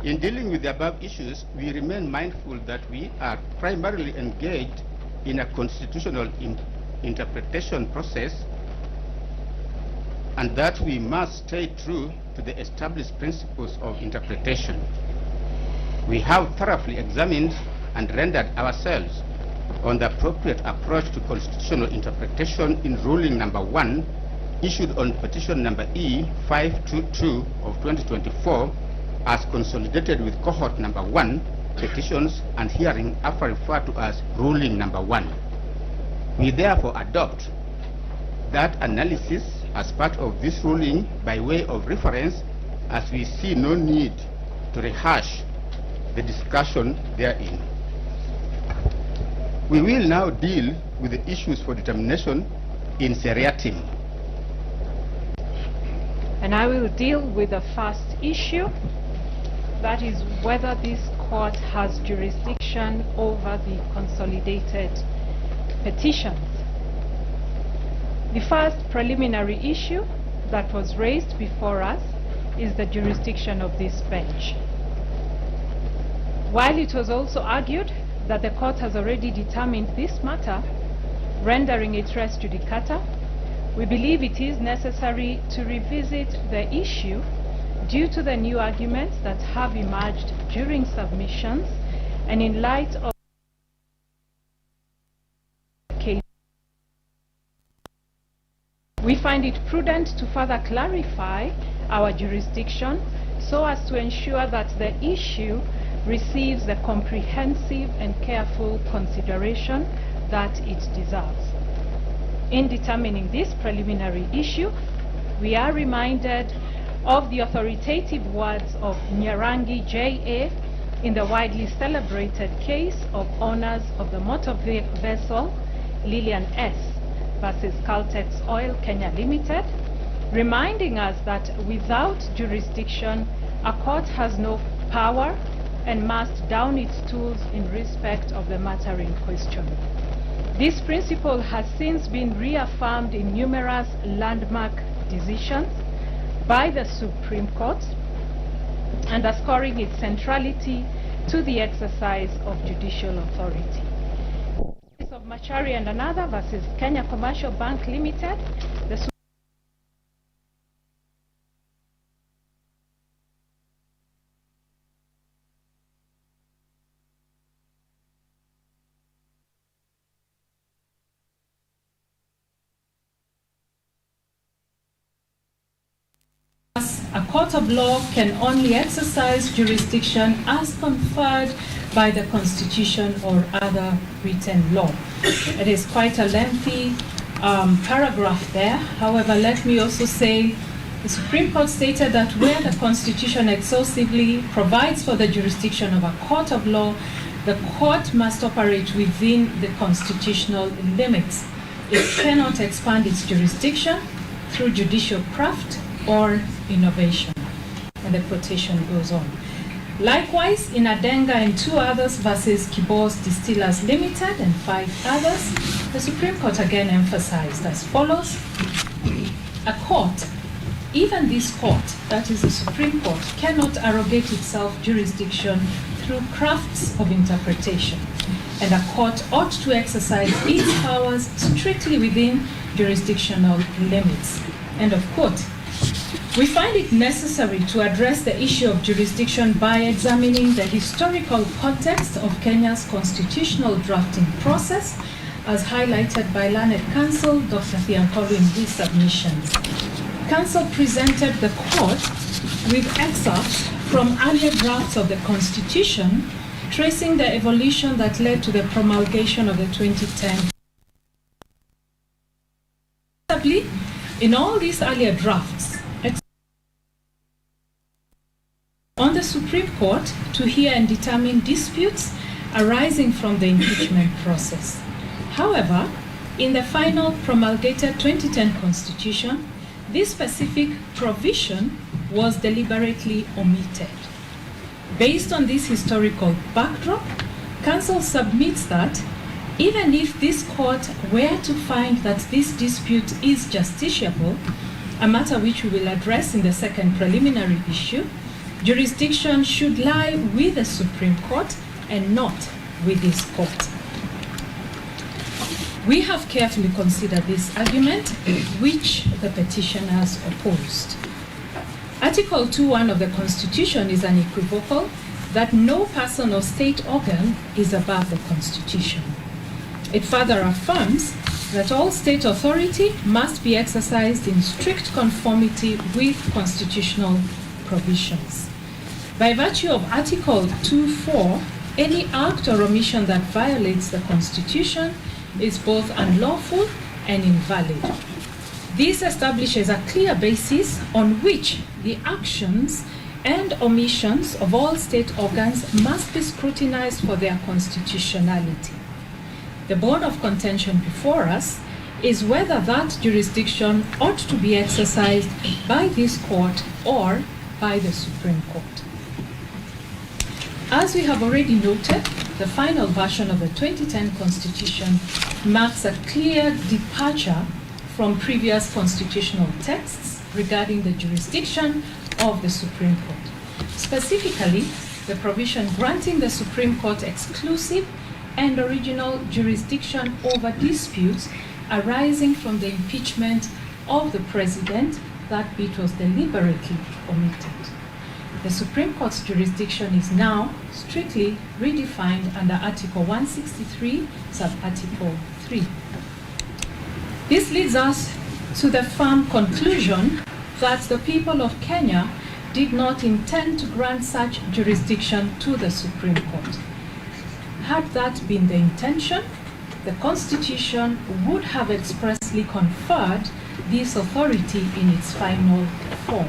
In dealing with the above issues, we remain mindful that we are primarily engaged in a constitutional interpretation process, and that we must stay true to the established principles of interpretation. We have thoroughly examined and rendered ourselves on the appropriate approach to constitutional interpretation in ruling number 1, issued on petition number E522 of 2024, as consolidated with cohort number 1, petitions and hearing after referred to as ruling number 1. We therefore adopt that analysis as part of this ruling by way of reference, as we see no need to rehash the discussion therein. We will now deal with the issues for determination in seriatim. And I will deal with the first issue, that is whether this court has jurisdiction over the consolidated petitions. The first preliminary issue that was raised before us is the jurisdiction of this bench. While it was also argued that the court has already determined this matter, rendering it res judicata, we believe it is necessary to revisit the issue due to the new arguments that have emerged during submissions and in light of the case. We find it prudent to further clarify our jurisdiction so as to ensure that the issue receives the comprehensive and careful consideration that it deserves. In determining this preliminary issue, we are reminded of the authoritative words of Nyarangi J.A. in the widely celebrated case of owners of the motor vessel Lillian S. versus Caltex Oil Kenya Limited, reminding us that without jurisdiction, a court has no power and must down its tools in respect of the matter in question. This principle has since been reaffirmed in numerous landmark decisions by the Supreme Court, underscoring its centrality to the exercise of judicial authority. The case of Machari and another versus Kenya Commercial Bank Limited, the a court of law can only exercise jurisdiction as conferred by the Constitution or other written law. It is quite a lengthy paragraph there. However, let me also say the Supreme Court stated that where the Constitution exhaustively provides for the jurisdiction of a court of law, the court must operate within the constitutional limits. It cannot expand its jurisdiction through judicial craft or innovation. And the quotation goes on. Likewise, in Adenga and 2 others versus Kibos Distillers Limited and 5 others, the Supreme Court again emphasized as follows: a court, even this court, that is the Supreme Court, cannot arrogate itself jurisdiction through crafts of interpretation, and a court ought to exercise its powers strictly within jurisdictional limits. End of quote. We find it necessary to address the issue of jurisdiction by examining the historical context of Kenya's constitutional drafting process, as highlighted by learned counsel Dr. Thiankolu in his submissions. Counsel presented the court with excerpts from earlier drafts of the Constitution, tracing the evolution that led to the promulgation of the 2010. In all these earlier drafts, on the Supreme Court to hear and determine disputes arising from the impeachment process. However, in the final promulgated 2010 Constitution, this specific provision was deliberately omitted. Based on this historical backdrop, counsel submits that even if this court were to find that this dispute is justiciable, a matter which we will address in the second preliminary issue, jurisdiction should lie with the Supreme Court and not with this court. We have carefully considered this argument, which the petitioners opposed. Article 2.1 of the Constitution is unequivocal that no person or state organ is above the Constitution. It further affirms that all state authority must be exercised in strict conformity with constitutional provisions. By virtue of Article 2.4, any act or omission that violates the Constitution is both unlawful and invalid. This establishes a clear basis on which the actions and omissions of all state organs must be scrutinized for their constitutionality. The bone of contention before us is whether that jurisdiction ought to be exercised by this court or by the Supreme Court. As we have already noted, the final version of the 2010 Constitution marks a clear departure from previous constitutional texts regarding the jurisdiction of the Supreme Court. Specifically, the provision granting the Supreme Court exclusive and original jurisdiction over disputes arising from the impeachment of the President, that bit was deliberately omitted. The Supreme Court's jurisdiction is now strictly redefined under Article 163, Sub-Article 3. This leads us to the firm conclusion that the people of Kenya did not intend to grant such jurisdiction to the Supreme Court. Had that been the intention, the Constitution would have expressly conferred this authority in its final form.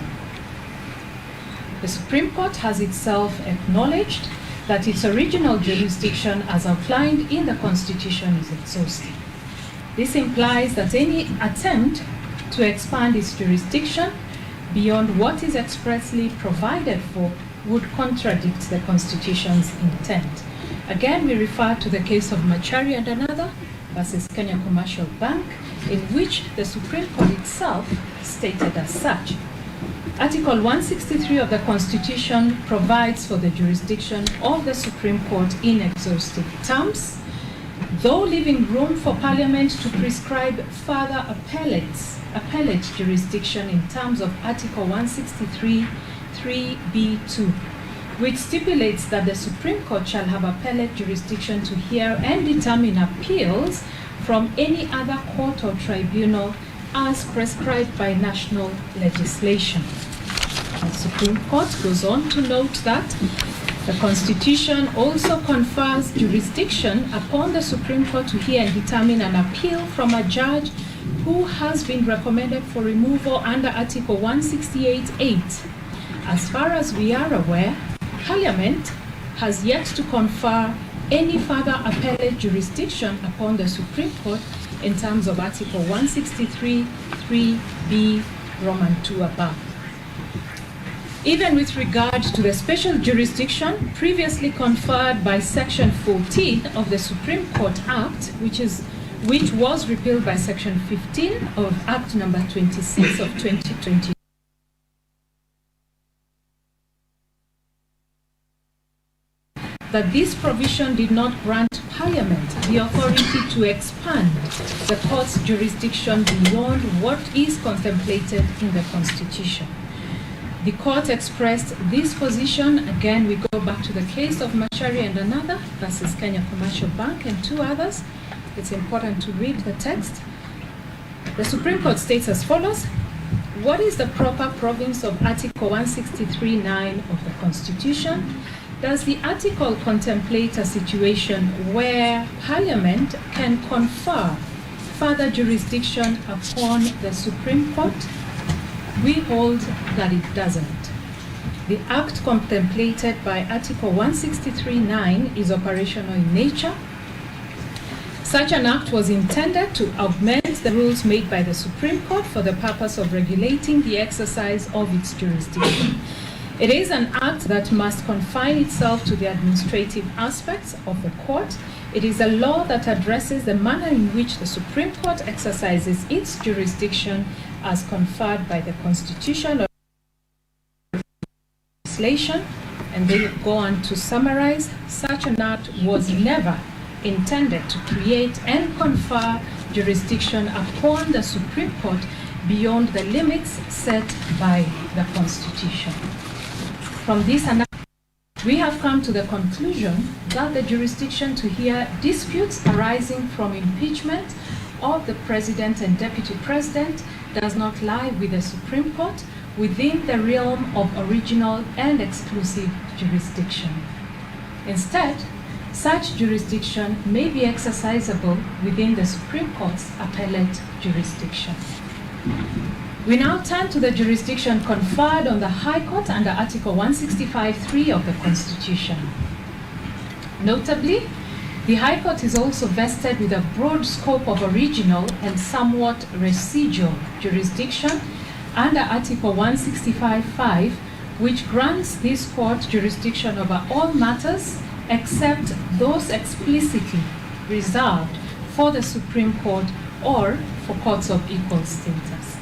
The Supreme Court has itself acknowledged that its original jurisdiction as outlined in the Constitution is exhaustive. This implies that any attempt to expand its jurisdiction beyond what is expressly provided for would contradict the Constitution's intent. Again, we refer to the case of Machari and another versus Kenya Commercial Bank, in which the Supreme Court itself stated as such. Article 163 of the Constitution provides for the jurisdiction of the Supreme Court in exhaustive terms, though leaving room for Parliament to prescribe further appellate jurisdiction in terms of Article 163 3b2, which stipulates that the Supreme Court shall have appellate jurisdiction to hear and determine appeals from any other court or tribunal as prescribed by national legislation. The Supreme Court goes on to note that the Constitution also confers jurisdiction upon the Supreme Court to hear and determine an appeal from a judge who has been recommended for removal under Article 168(8). As far as we are aware, Parliament has yet to confer any further appellate jurisdiction upon the Supreme Court in terms of Article 163 3b Roman 2 above. Even with regard to the special jurisdiction previously conferred by Section 14 of the Supreme Court Act, which was repealed by Section 15 of Act number 26 of 2020. That this provision did not grant Parliament the authority to expand the court's jurisdiction beyond what is contemplated in the Constitution. The court expressed this position. Again, we go back to the case of Machari and another versus Kenya Commercial Bank and two others. It's important to read the text. The Supreme Court states as follows: what is the proper province of Article 163(9) of the Constitution? Does the article contemplate a situation where Parliament can confer further jurisdiction upon the Supreme Court? We hold that it doesn't. The act contemplated by Article 163(9) is operational in nature. Such an act was intended to augment the rules made by the Supreme Court for the purpose of regulating the exercise of its jurisdiction. It is an act that must confine itself to the administrative aspects of the court. It is a law that addresses the manner in which the Supreme Court exercises its jurisdiction as conferred by the Constitution or legislation, and they go on to summarize, such an act was never intended to create and confer jurisdiction upon the Supreme Court beyond the limits set by the Constitution. From this analysis, we have come to the conclusion that the jurisdiction to hear disputes arising from impeachment of the President and Deputy President does not lie with the Supreme Court within the realm of original and exclusive jurisdiction. Instead, such jurisdiction may be exercisable within the Supreme Court's appellate jurisdiction. We now turn to the jurisdiction conferred on the High Court under Article 165(3) of the Constitution. Notably, the High Court is also vested with a broad scope of original and somewhat residual jurisdiction under Article 165(5), which grants this court jurisdiction over all matters except those explicitly reserved for the Supreme Court or for courts of equal status.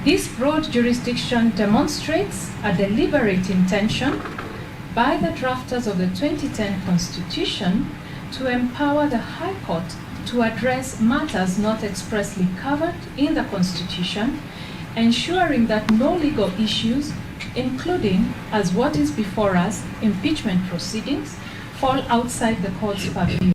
This broad jurisdiction demonstrates a deliberate intention by the drafters of the 2010 Constitution to empower the High Court to address matters not expressly covered in the Constitution, ensuring that no legal issues, including, as what is before us, impeachment proceedings, fall outside the court's purview.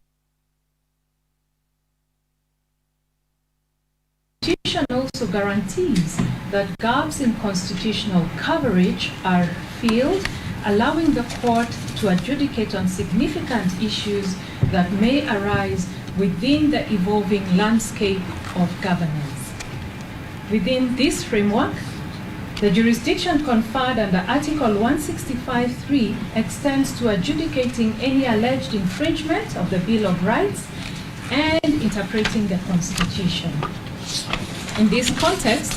The Constitution also guarantees that gaps in constitutional coverage are filled, allowing the court to adjudicate on significant issues that may arise within the evolving landscape of governance. Within this framework, the jurisdiction conferred under Article 165(3) extends to adjudicating any alleged infringement of the Bill of Rights and interpreting the Constitution. In this context,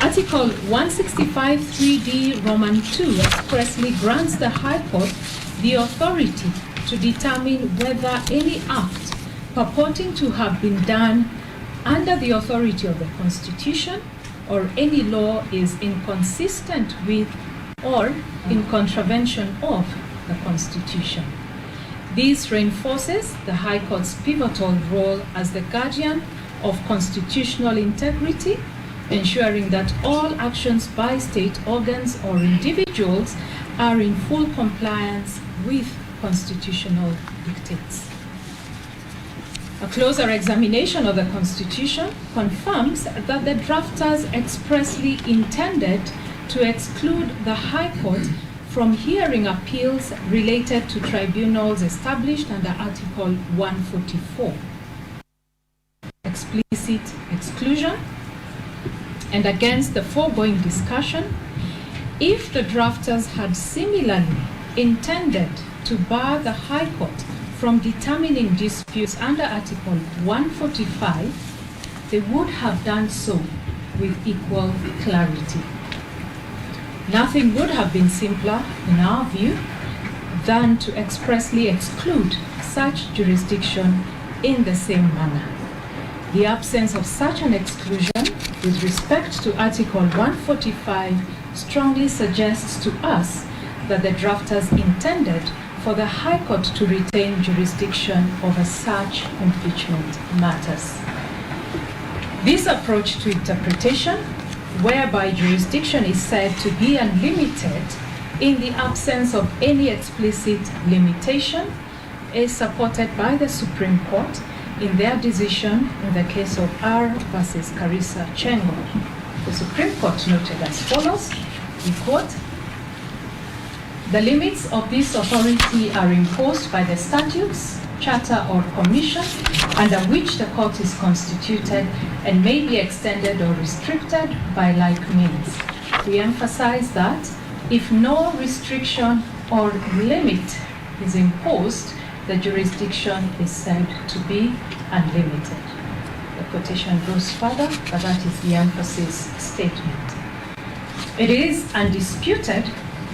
Article 165(3)(d) Roman 2 expressly grants the High Court the authority to determine whether any act purporting to have been done under the authority of the Constitution or any law is inconsistent with or in contravention of the Constitution. This reinforces the High Court's pivotal role as the guardian of constitutional integrity, ensuring that all actions by state organs or individuals are in full compliance with constitutional dictates. A closer examination of the Constitution confirms that the drafters expressly intended to exclude the High Court from hearing appeals related to tribunals established under Article 144. Explicit exclusion. And against the foregoing discussion, if the drafters had similarly intended to bar the High Court from determining disputes under Article 145, they would have done so with equal clarity. Nothing would have been simpler, in our view, than to expressly exclude such jurisdiction in the same manner. The absence of such an exclusion with respect to Article 145 strongly suggests to us that the drafters intended for the High Court to retain jurisdiction over such impeachment matters. This approach to interpretation, whereby jurisdiction is said to be unlimited in the absence of any explicit limitation, is supported by the Supreme Court in their decision in the case of R versus Karisa Chengo. The Supreme Court noted as follows, we quote, "The limits of this authority are imposed by the statutes, charter or commission under which the court is constituted and may be extended or restricted by like means." We emphasize that if no restriction or limit is imposed, the jurisdiction is said to be unlimited. The quotation goes further, but that is the emphasis statement. It is undisputed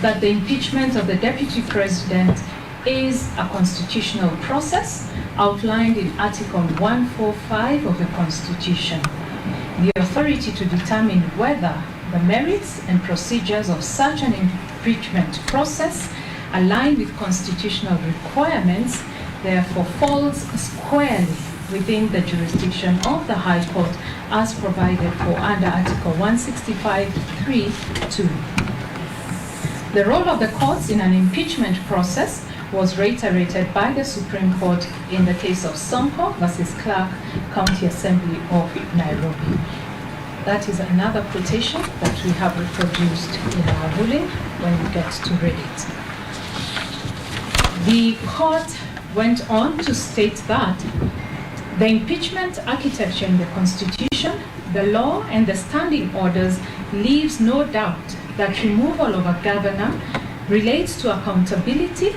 that the impeachment of the Deputy President is a constitutional process outlined in Article 145 of the Constitution. The authority to determine whether the merits and procedures of such an impeachment process, aligned with constitutional requirements, therefore falls squarely within the jurisdiction of the High Court as provided for under Article 165(3)(2). The role of the courts in an impeachment process was reiterated by the Supreme Court in the case of Sonko versus Clark, County Assembly of Nairobi. That is another quotation that we have reproduced in our ruling when you get to read it. The court went on to state that the impeachment architecture in the Constitution, the law, and the standing orders leaves no doubt that removal of a governor relates to accountability,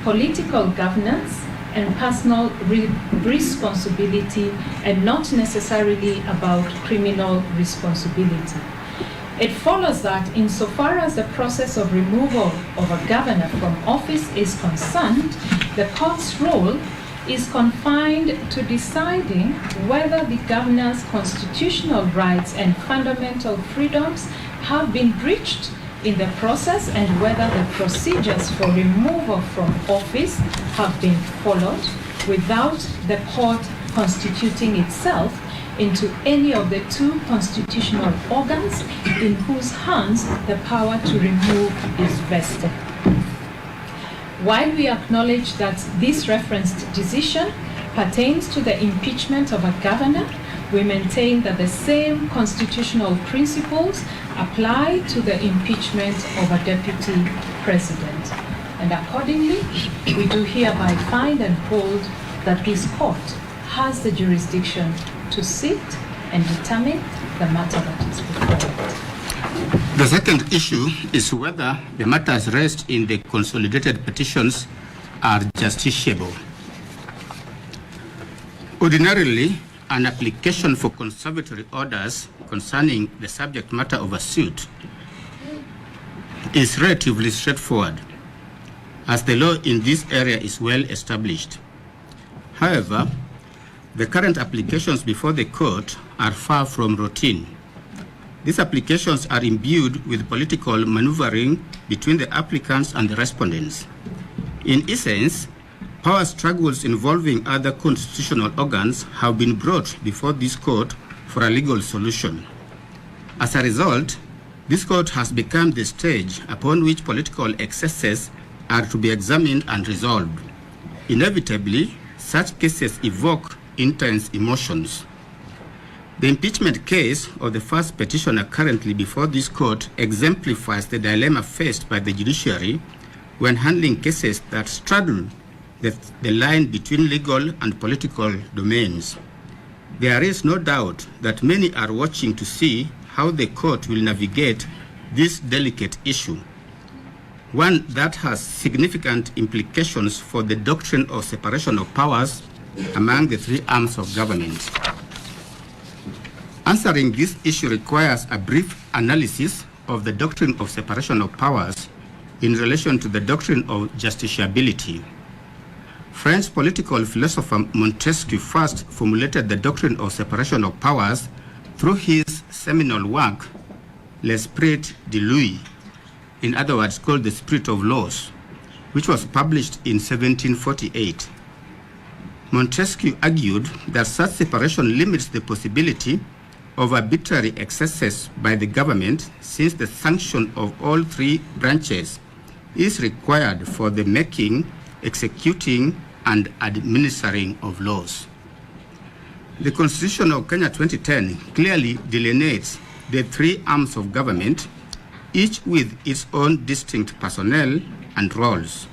political governance, and personal responsibility, and not necessarily about criminal responsibility. It follows that insofar as the process of removal of a governor from office is concerned, the court's role is confined to deciding whether the governor's constitutional rights and fundamental freedoms have been breached in the process, and whether the procedures for removal from office have been followed without the court constituting itself into any of the two constitutional organs in whose hands the power to remove is vested. While we acknowledge that this referenced decision pertains to the impeachment of a governor, we maintain that the same constitutional principles apply to the impeachment of a deputy president. And accordingly, we do hereby find and hold that this court has the jurisdiction to sit and determine the matter that is before it. The second issue is whether the matters raised in the consolidated petitions are justiciable. Ordinarily, an application for conservatory orders concerning the subject matter of a suit is relatively straightforward, as the law in this area is well established. However, the current applications before the court are far from routine. These applications are imbued with political maneuvering between the applicants and the respondents. In essence, power struggles involving other constitutional organs have been brought before this court for a legal solution. As a result, this court has become the stage upon which political excesses are to be examined and resolved. Inevitably, such cases evoke intense emotions. The impeachment case of the first petitioner currently before this court exemplifies the dilemma faced by the judiciary when handling cases that straddle the line between legal and political domains. There is no doubt that many are watching to see how the court will navigate this delicate issue, one that has significant implications for the doctrine of separation of powers among the three arms of government. Answering this issue requires a brief analysis of the doctrine of separation of powers in relation to the doctrine of justiciability. French political philosopher Montesquieu first formulated the doctrine of separation of powers through his seminal work, L'Esprit de Louis, in other words called the Spirit of Laws, which was published in 1748. Montesquieu argued that such separation limits the possibility of arbitrary excesses by the government, since the sanction of all three branches is required for the making, executing, and administering of laws. The Constitution of Kenya 2010 clearly delineates the three arms of government, each with its own distinct personnel and roles,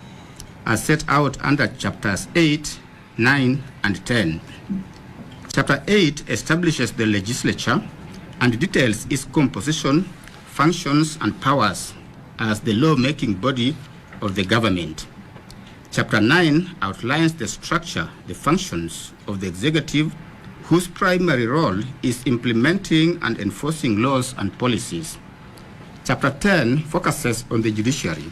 as set out under chapters 8, 9, and 10. Chapter 8 establishes the legislature and details its composition, functions, and powers as the law-making body of the government. Chapter 9 outlines the structure, the functions of the executive, whose primary role is implementing and enforcing laws and policies. Chapter 10 focuses on the judiciary.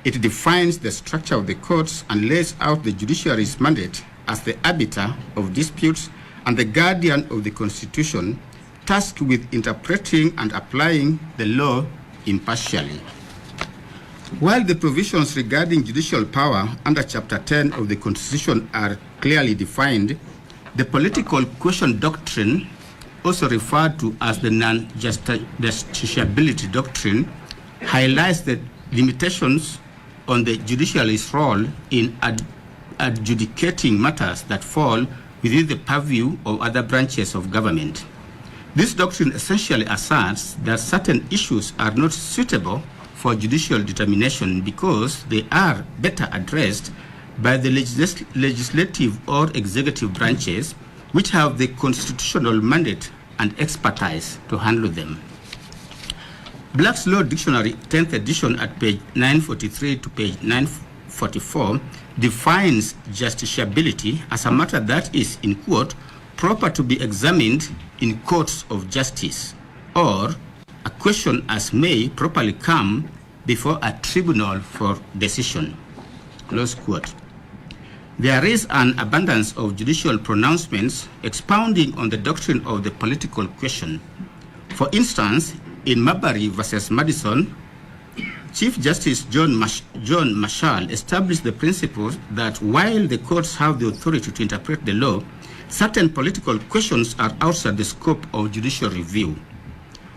It defines the structure of the courts and lays out the judiciary's mandate as the arbiter of disputes and the guardian of the Constitution, tasked with interpreting and applying the law impartially. While the provisions regarding judicial power under Chapter 10 of the Constitution are clearly defined, the political question doctrine, also referred to as the non-justiciability doctrine, highlights the limitations on the judiciary's role in adjudicating matters that fall within the purview of other branches of government. This doctrine essentially asserts that certain issues are not suitable for judicial determination because they are better addressed by the legislative or executive branches, which have the constitutional mandate and expertise to handle them. Black's Law Dictionary, 10th edition, at page 943 to page 944, defines justiciability as a matter that is, in quote, proper to be examined in courts of justice, or a question as may properly come before a tribunal for decision, close quote. There is an abundance of judicial pronouncements expounding on the doctrine of the political question. For instance, in Marbury versus Madison, Chief Justice John Marshall established the principle that while the courts have the authority to interpret the law, certain political questions are outside the scope of judicial review.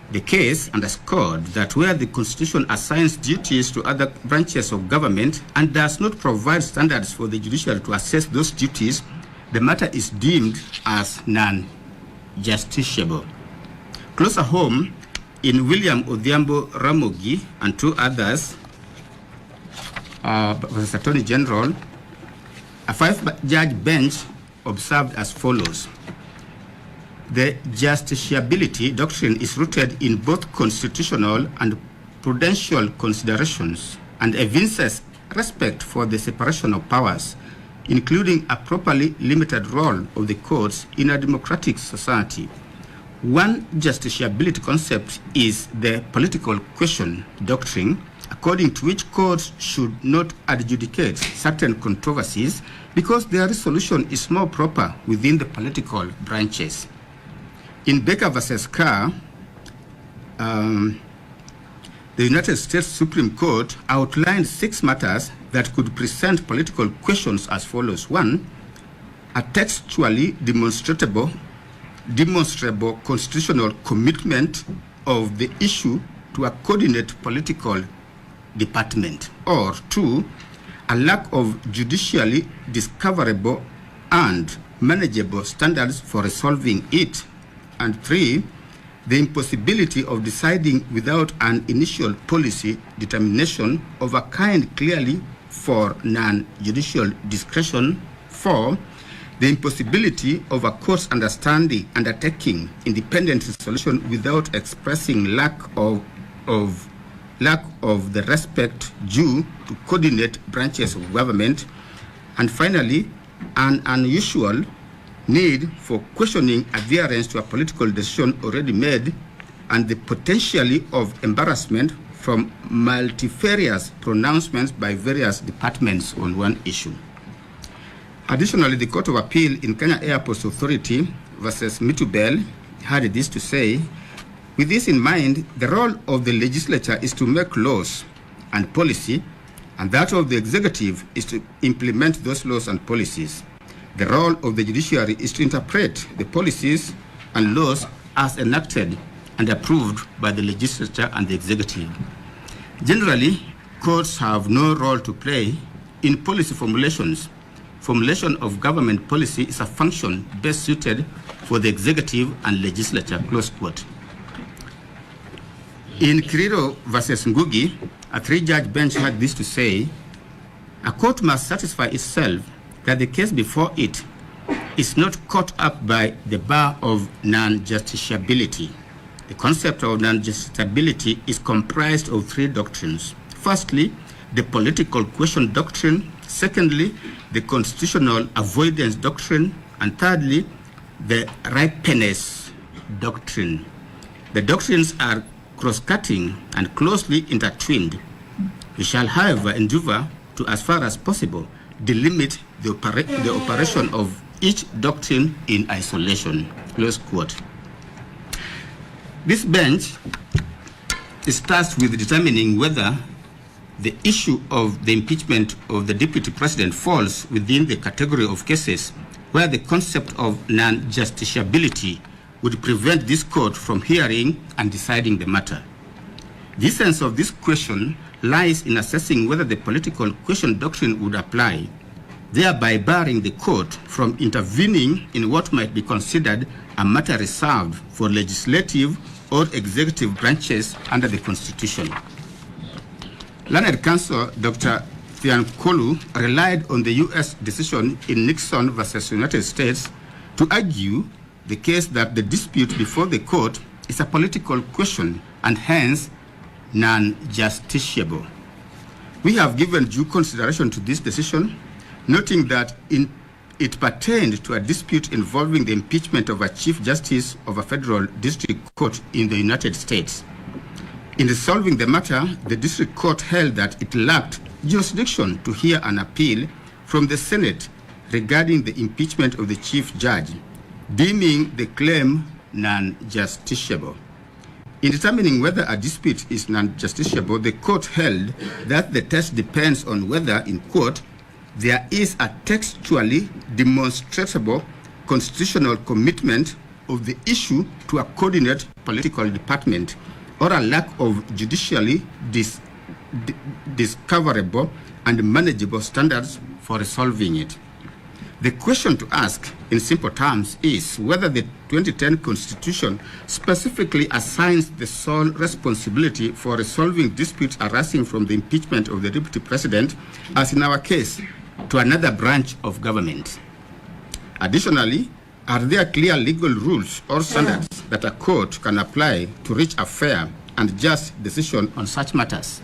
The case underscored that where the Constitution assigns duties to other branches of government and does not provide standards for the judiciary to assess those duties, the matter is deemed as non-justiciable. Closer home, in William Odhiambo Ramogi and two others, as Attorney General, a 5-judge bench observed as follows: the justiciability doctrine is rooted in both constitutional and prudential considerations and evinces respect for the separation of powers, including a properly limited role of the courts in a democratic society. One justiciability concept is the political question doctrine, according to which courts should not adjudicate certain controversies because their resolution is more proper within the political branches. In Baker versus Carr, the United States Supreme Court outlined 6 matters that could present political questions as follows. 1, a textually demonstrable constitutional commitment of the issue to a coordinate political department, or 2, a lack of judicially discoverable and manageable standards for resolving it, and 3, the impossibility of deciding without an initial policy determination of a kind clearly for non-judicial discretion. 4, the impossibility of a court's undertaking independent resolution without expressing lack of the respect due to coordinate branches of government, and finally, an unusual need for questioning adherence to a political decision already made, and the potentially of embarrassment from multifarious pronouncements by various departments on one issue. Additionally, the Court of Appeal in Kenya Airports Authority versus Mitubel had this to say: with this in mind, the role of the legislature is to make laws and policy, and that of the executive is to implement those laws and policies. The role of the judiciary is to interpret the policies and laws as enacted and approved by the legislature and the executive. Generally, courts have no role to play in policy formulations. Formulation of government policy is a function best suited for the executive and legislature, close quote. In Kiriro versus Ngugi, a 3-judge bench had this to say: a court must satisfy itself that the case before it is not caught up by the bar of non-justiciability. The concept of non-justiciability is comprised of 3 doctrines. Firstly, the political question doctrine. Secondly, the constitutional avoidance doctrine. And thirdly, the ripeness doctrine. The doctrines are cross-cutting and closely intertwined. We shall, however, endeavor to, as far as possible, delimit the operation of each doctrine in isolation, close quote. This bench is tasked with determining whether the issue of the impeachment of the deputy president falls within the category of cases where the concept of non-justiciability would prevent this court from hearing and deciding the matter. The essence of this question lies in assessing whether the political question doctrine would apply, thereby barring the court from intervening in what might be considered a matter reserved for legislative or executive branches under the Constitution. Learned counsel Dr. Thiankolu relied on the U.S. decision in Nixon versus United States to argue the case that the dispute before the court is a political question and hence non-justiciable. We have given due consideration to this decision, noting that it pertained to a dispute involving the impeachment of a Chief Justice of a federal district court in the United States. In resolving the matter, the district court held that it lacked jurisdiction to hear an appeal from the Senate regarding the impeachment of the Chief Judge, deeming the claim non-justiciable. In determining whether a dispute is non-justiciable, the court held that the test depends on whether, in quote, there is a textually demonstrable constitutional commitment of the issue to a coordinate political department or a lack of judicially discoverable and manageable standards for resolving it. The question to ask, in simple terms, is whether the 2010 Constitution specifically assigns the sole responsibility for resolving disputes arising from the impeachment of the Deputy President, as in our case, to another branch of government. Additionally, are there clear legal rules or standards that a court can apply to reach a fair and just decision on such matters?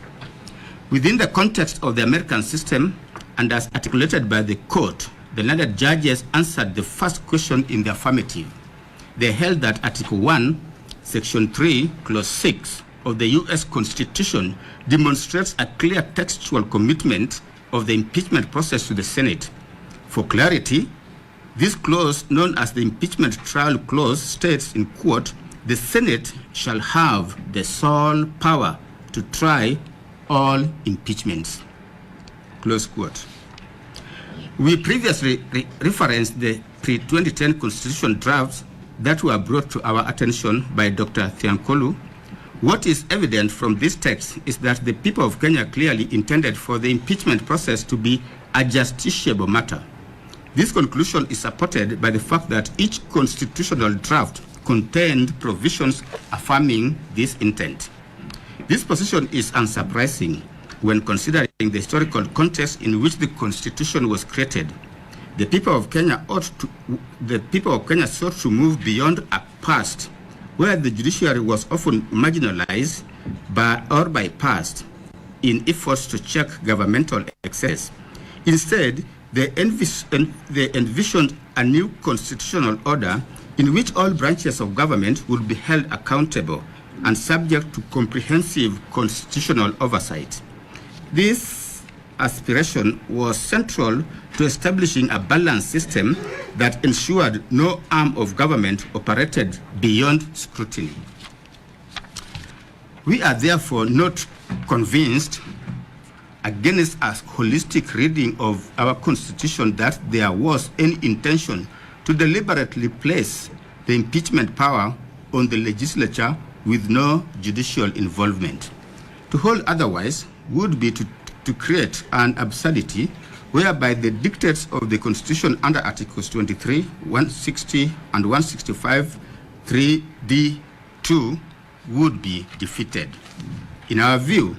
Within the context of the American system, and as articulated by the court, the learned judges answered the first question in the affirmative. They held that Article 1, Section 3, Clause 6 of the U.S. Constitution demonstrates a clear textual commitment of the impeachment process to the Senate. For clarity, this clause, known as the impeachment trial clause, states, in quote, the Senate shall have the sole power to try all impeachments, close quote. We previously referenced the pre-2010 Constitution drafts that were brought to our attention by Dr. Thiankolu. What is evident from this text is that the people of Kenya clearly intended for the impeachment process to be a justiciable matter. This conclusion is supported by the fact that each constitutional draft contained provisions affirming this intent. This position is unsurprising when considering the historical context in which the Constitution was created. The people of Kenya sought to move beyond a past where the judiciary was often marginalized or bypassed in efforts to check governmental excess. Instead, they envisioned a new constitutional order in which all branches of government would be held accountable and subject to comprehensive constitutional oversight. This aspiration was central to establishing a balanced system that ensured no arm of government operated beyond scrutiny. We are therefore not convinced, against a holistic reading of our Constitution, that there was any intention to deliberately place the impeachment power on the legislature with no judicial involvement. To hold otherwise would be to create an absurdity whereby the dictates of the Constitution under Articles 23, 160, and 165, 3D2 would be defeated. In our view,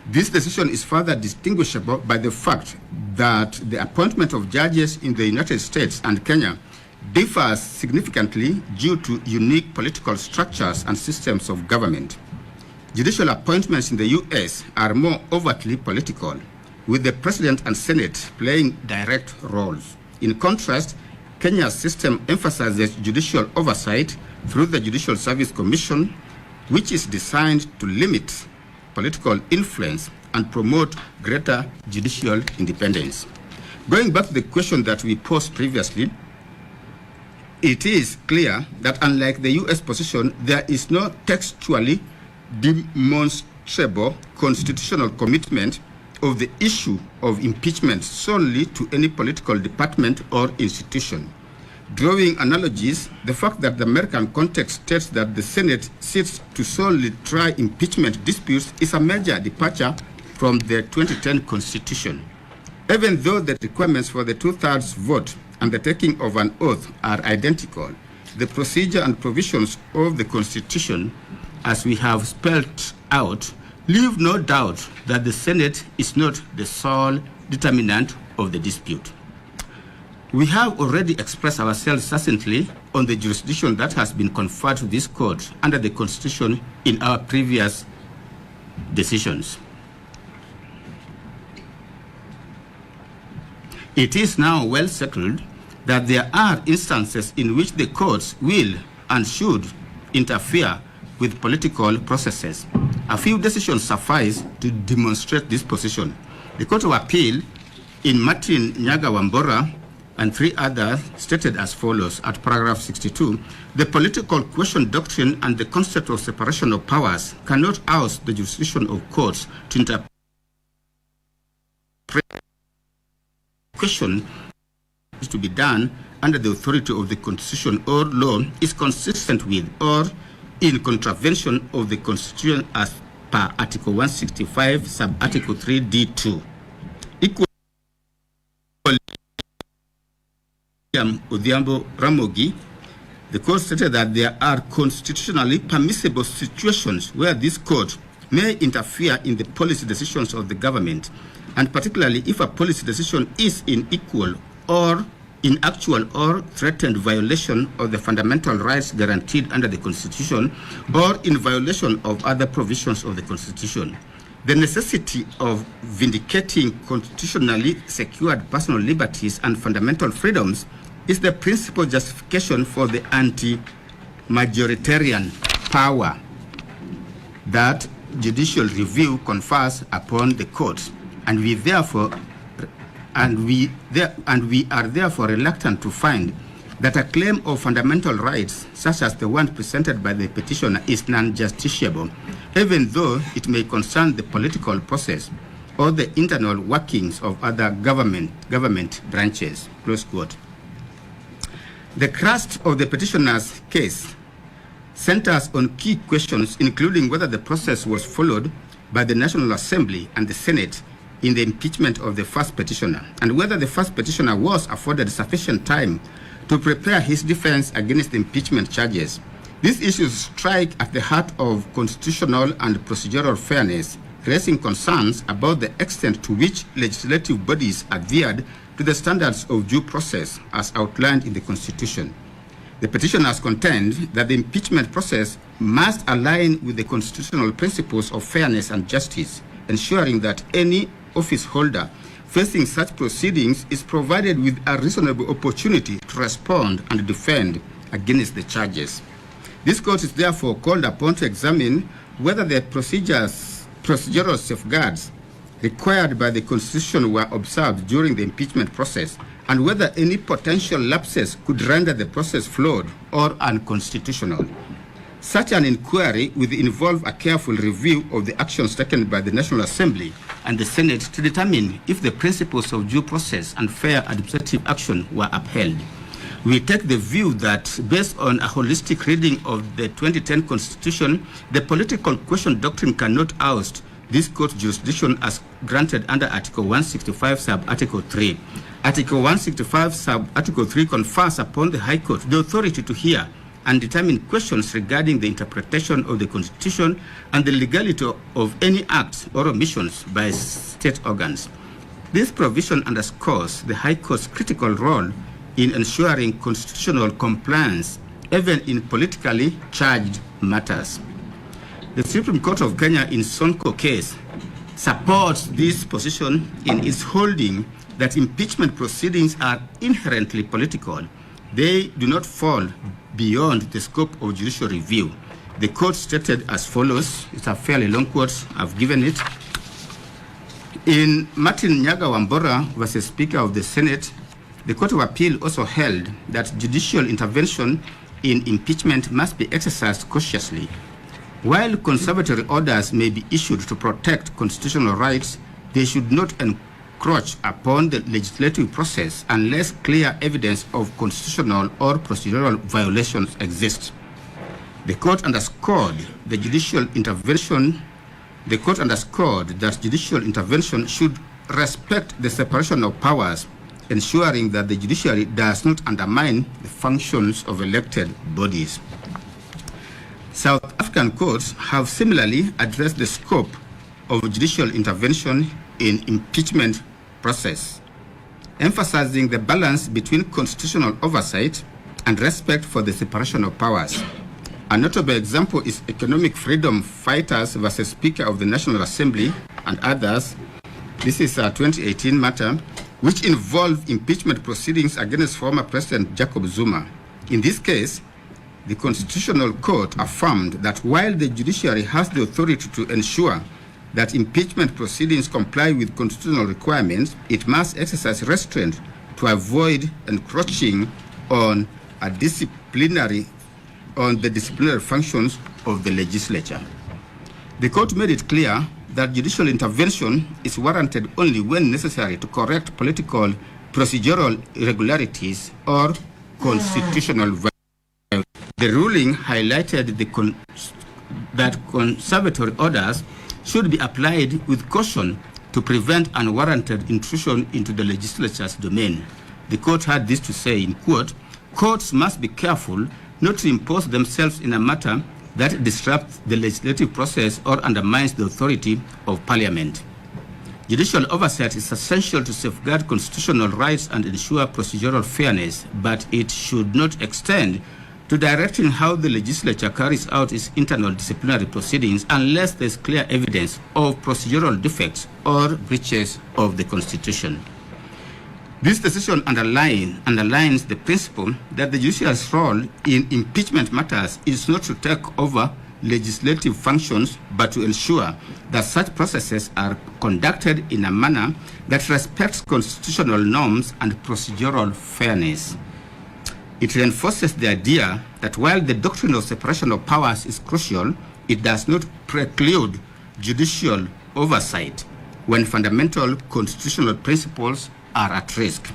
this decision is further distinguishable by the fact that the appointment of judges in the United States and Kenya differs significantly due to unique political structures and systems of government. Judicial appointments in the U.S. are more overtly political, with the President and Senate playing direct roles. In contrast, Kenya's system emphasizes judicial oversight through the Judicial Service Commission, which is designed to limit political influence and promote greater judicial independence. Going back to the question that we posed previously, it is clear that unlike the U.S. position, there is no textually demonstrable demonstrable constitutional commitment of the issue of impeachment solely to any political department or institution. Drawing analogies, the fact that the American context states that the Senate sits to solely try impeachment disputes is a major departure from the 2010 Constitution. Even though the requirements for the 2/3 vote and the taking of an oath are identical, the procedure and provisions of the Constitution, as we have spelled out, leave no doubt that the Senate is not the sole determinant of the dispute. We have already expressed ourselves succinctly on the jurisdiction that has been conferred to this court under the Constitution in our previous decisions. It is now well settled that there are instances in which the courts will and should interfere with political processes. A few decisions suffice to demonstrate this position. The Court of Appeal in Martin Nyaga Wambora and 3 others stated as follows at paragraph 62, the political question doctrine and the concept of separation of powers cannot oust the jurisdiction of courts to interpret question is to be done under the authority of the Constitution or law is consistent with or in contravention of the Constitution as per Article 165, sub-Article 3D2. Equally, Odhiambo Ramogi, the court stated that there are constitutionally permissible situations where this court may interfere in the policy decisions of the government, and particularly if a policy decision is in equal or in actual or threatened violation of the fundamental rights guaranteed under the Constitution or in violation of other provisions of the Constitution. The necessity of vindicating constitutionally secured personal liberties and fundamental freedoms is the principal justification for the anti-majoritarian power that judicial review confers upon the courts, and we are therefore reluctant to find that a claim of fundamental rights, such as the one presented by the petitioner, is non-justiciable, even though it may concern the political process or the internal workings of other government branches. Close quote. The crust of the petitioner's case centers on key questions, including whether the process was followed by the National Assembly and the Senate in the impeachment of the first petitioner, and whether the first petitioner was afforded sufficient time to prepare his defense against the impeachment charges. These issues strike at the heart of constitutional and procedural fairness, raising concerns about the extent to which legislative bodies adhered to the standards of due process as outlined in the Constitution. The petitioners contend that the impeachment process must align with the constitutional principles of fairness and justice, ensuring that any office holder facing such proceedings is provided with a reasonable opportunity to respond and defend against the charges. This court is therefore called upon to examine whether the procedural safeguards required by the Constitution were observed during the impeachment process, and whether any potential lapses could render the process flawed or unconstitutional. Such an inquiry will involve a careful review of the actions taken by the National Assembly and the Senate to determine if the principles of due process and fair administrative action were upheld. We take the view that, based on a holistic reading of the 2010 Constitution, the political question doctrine cannot oust this court's jurisdiction as granted under Article 165, sub-Article 3. Article 165, sub-Article 3 confers upon the High Court the authority to hear and determine questions regarding the interpretation of the Constitution and the legality of any acts or omissions by state organs. This provision underscores the High Court's critical role in ensuring constitutional compliance, even in politically charged matters. The Supreme Court of Kenya in Sonko case supports this position in its holding that impeachment proceedings are inherently political. They do not fall beyond the scope of judicial review. The court stated as follows. It's a fairly long quote. I've given it. In Martin Nyaga Wambora versus Speaker of the Senate, the Court of Appeal also held that judicial intervention in impeachment must be exercised cautiously. While conservatory orders may be issued to protect constitutional rights, they should not encroach upon the legislative process unless clear evidence of constitutional or procedural violations exists. The court underscored that judicial intervention should respect the separation of powers, ensuring that the judiciary does not undermine the functions of elected bodies. South African courts have similarly addressed the scope of judicial intervention in impeachment process, emphasizing the balance between constitutional oversight and respect for the separation of powers. A notable example is Economic Freedom Fighters versus Speaker of the National Assembly and others. This is a 2018 matter which involved impeachment proceedings against former President Jacob Zuma. In this case, the Constitutional Court affirmed that while the judiciary has the authority to ensure that impeachment proceedings comply with constitutional requirements, it must exercise restraint to avoid encroaching on the disciplinary functions of the legislature. The court made it clear that judicial intervention is warranted only when necessary to correct political procedural irregularities or constitutional violations. The ruling highlighted that conservatory orders should be applied with caution to prevent unwarranted intrusion into the legislature's domain. The court had this to say, in quote, "Courts must be careful not to impose themselves in a matter that disrupts the legislative process or undermines the authority of Parliament. Judicial oversight is essential to safeguard constitutional rights and ensure procedural fairness, but it should not extend to directing how the legislature carries out its internal disciplinary proceedings unless there is clear evidence of procedural defects or breaches of the Constitution." This decision underlines the principle that the judicial's role in impeachment matters is not to take over legislative functions, but to ensure that such processes are conducted in a manner that respects constitutional norms and procedural fairness. It reinforces the idea that while the doctrine of separation of powers is crucial, it does not preclude judicial oversight when fundamental constitutional principles are at risk.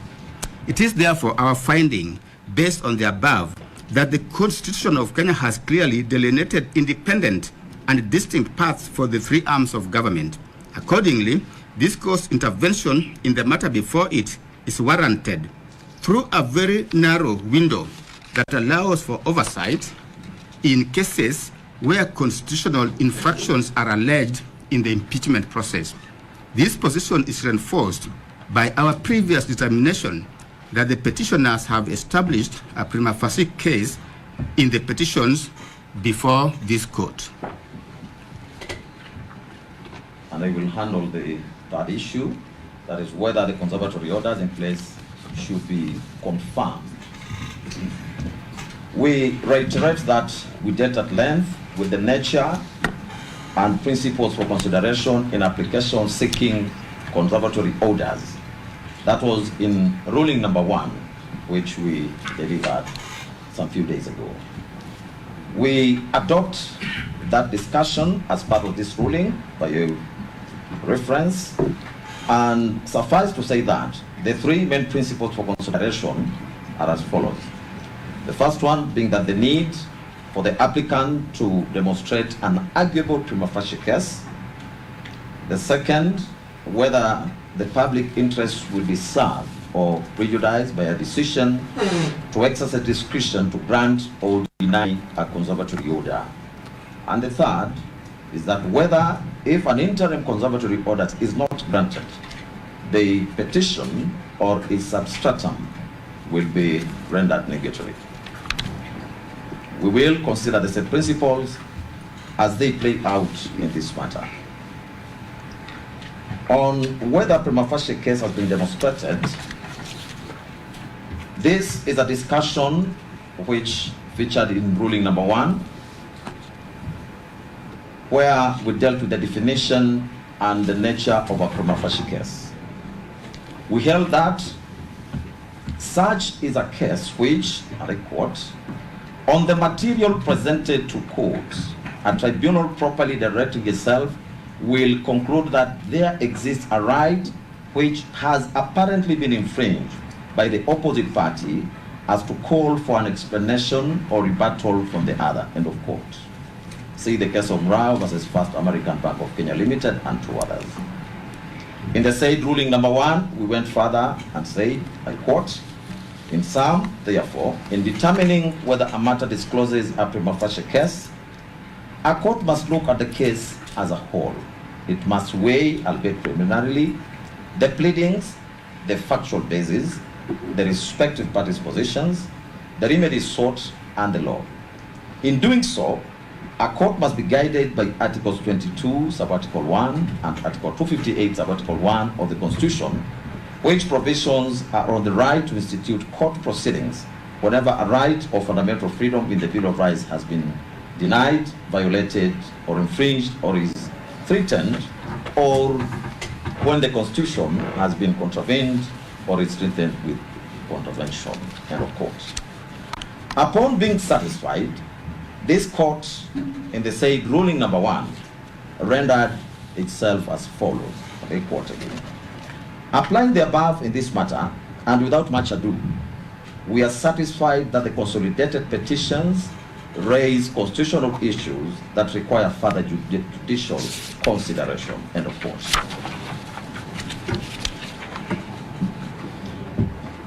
It is therefore our finding, based on the above, that the Constitution of Kenya has clearly delineated independent and distinct paths for the three arms of government. Accordingly, this court's intervention in the matter before it is warranted through a very narrow window that allows for oversight in cases where constitutional infractions are alleged in the impeachment process. This position is reinforced by our previous determination that the petitioners have established a prima facie case in the petitions before this court. And I will handle the third issue, that is whether the conservatory orders in place should be confirmed. We reiterate that we dealt at length with the nature and principles for consideration in application seeking conservatory orders. That was in ruling number 1, which we delivered some few days ago. We adopt that discussion as part of this ruling by your reference, and suffice to say that the three main principles for consideration are as follows. The first one being that the need for the applicant to demonstrate an arguable prima facie case. The second, whether the public interest will be served or prejudiced by a decision to exercise discretion to grant or deny a conservatory order. And the third is that whether, if an interim conservatory order is not granted, the petition or its substratum will be rendered nugatory. We will consider the same principles as they play out in this matter. On whether prima facie case has been demonstrated, this is a discussion which featured in ruling number 1, where we dealt with the definition and the nature of a prima facie case. We held that such is a case which, and I quote, on the material presented to court a tribunal properly directing itself will conclude that there exists a right which has apparently been infringed by the opposite party as to call for an explanation or rebuttal from the other, end of quote. See the case of MUUMA versus First American Bank of Kenya Limited and two others. In the said ruling number 1, we went further and said, I quote, in sum, therefore, in determining whether a matter discloses a prima facie case, a court must look at the case as a whole. It must weigh, albeit preliminarily, the pleadings, the factual basis, the respective parties' positions, the remedies sought, and the law. In doing so, a court must be guided by Articles 22, Sub-Article 1, and Article 258, Sub-Article 1 of the Constitution, which provisions are on the right to institute court proceedings whenever a right or fundamental freedom in the Bill of Rights has been denied, violated, or infringed, or is threatened, or when the Constitution has been contravened or is threatened with contravention, end of quote. Upon being satisfied, this court, in the said ruling number 1, rendered itself as follows, I quote again. Applying the above in this matter, and without much ado, we are satisfied that the consolidated petitions raise constitutional issues that require further judicial consideration, end of quote.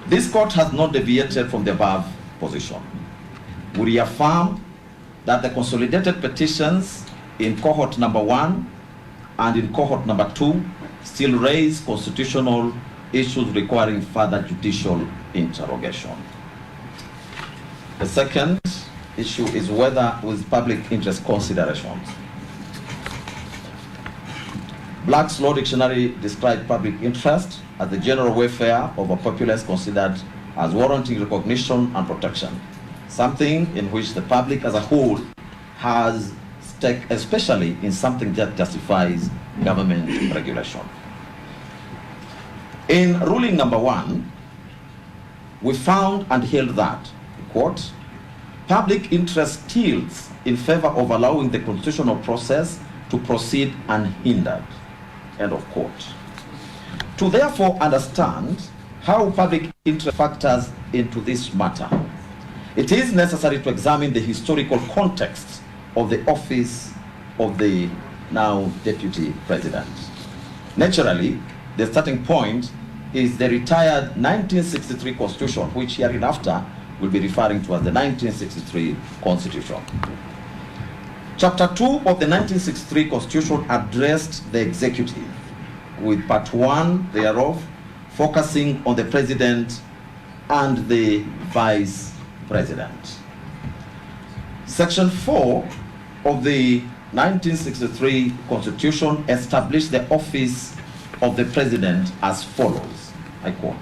This court has not deviated from the above position. We reaffirm that the consolidated petitions in cohort number 1 and in cohort number 2 still raise constitutional issues requiring further judicial interrogation. The second issue is whether with public interest considerations. Black's Law Dictionary described public interest as the general welfare of a populace considered as warranting recognition and protection, something in which the public as a whole has stake, especially in something that justifies government regulation. In ruling number 1, we found and held that, quote, public interest tilts in favor of allowing the constitutional process to proceed unhindered, end of quote. To therefore understand how public interest factors into this matter, it is necessary to examine the historical context of the office of the now Deputy President. Naturally, the starting point is the retired 1963 Constitution, which hereinafter will be referring to as the 1963 Constitution. Chapter 2 of the 1963 Constitution addressed the executive, with part 1 thereof focusing on the President and the Vice President. Section 4 of the 1963 Constitution established the office of the President as follows, I quote,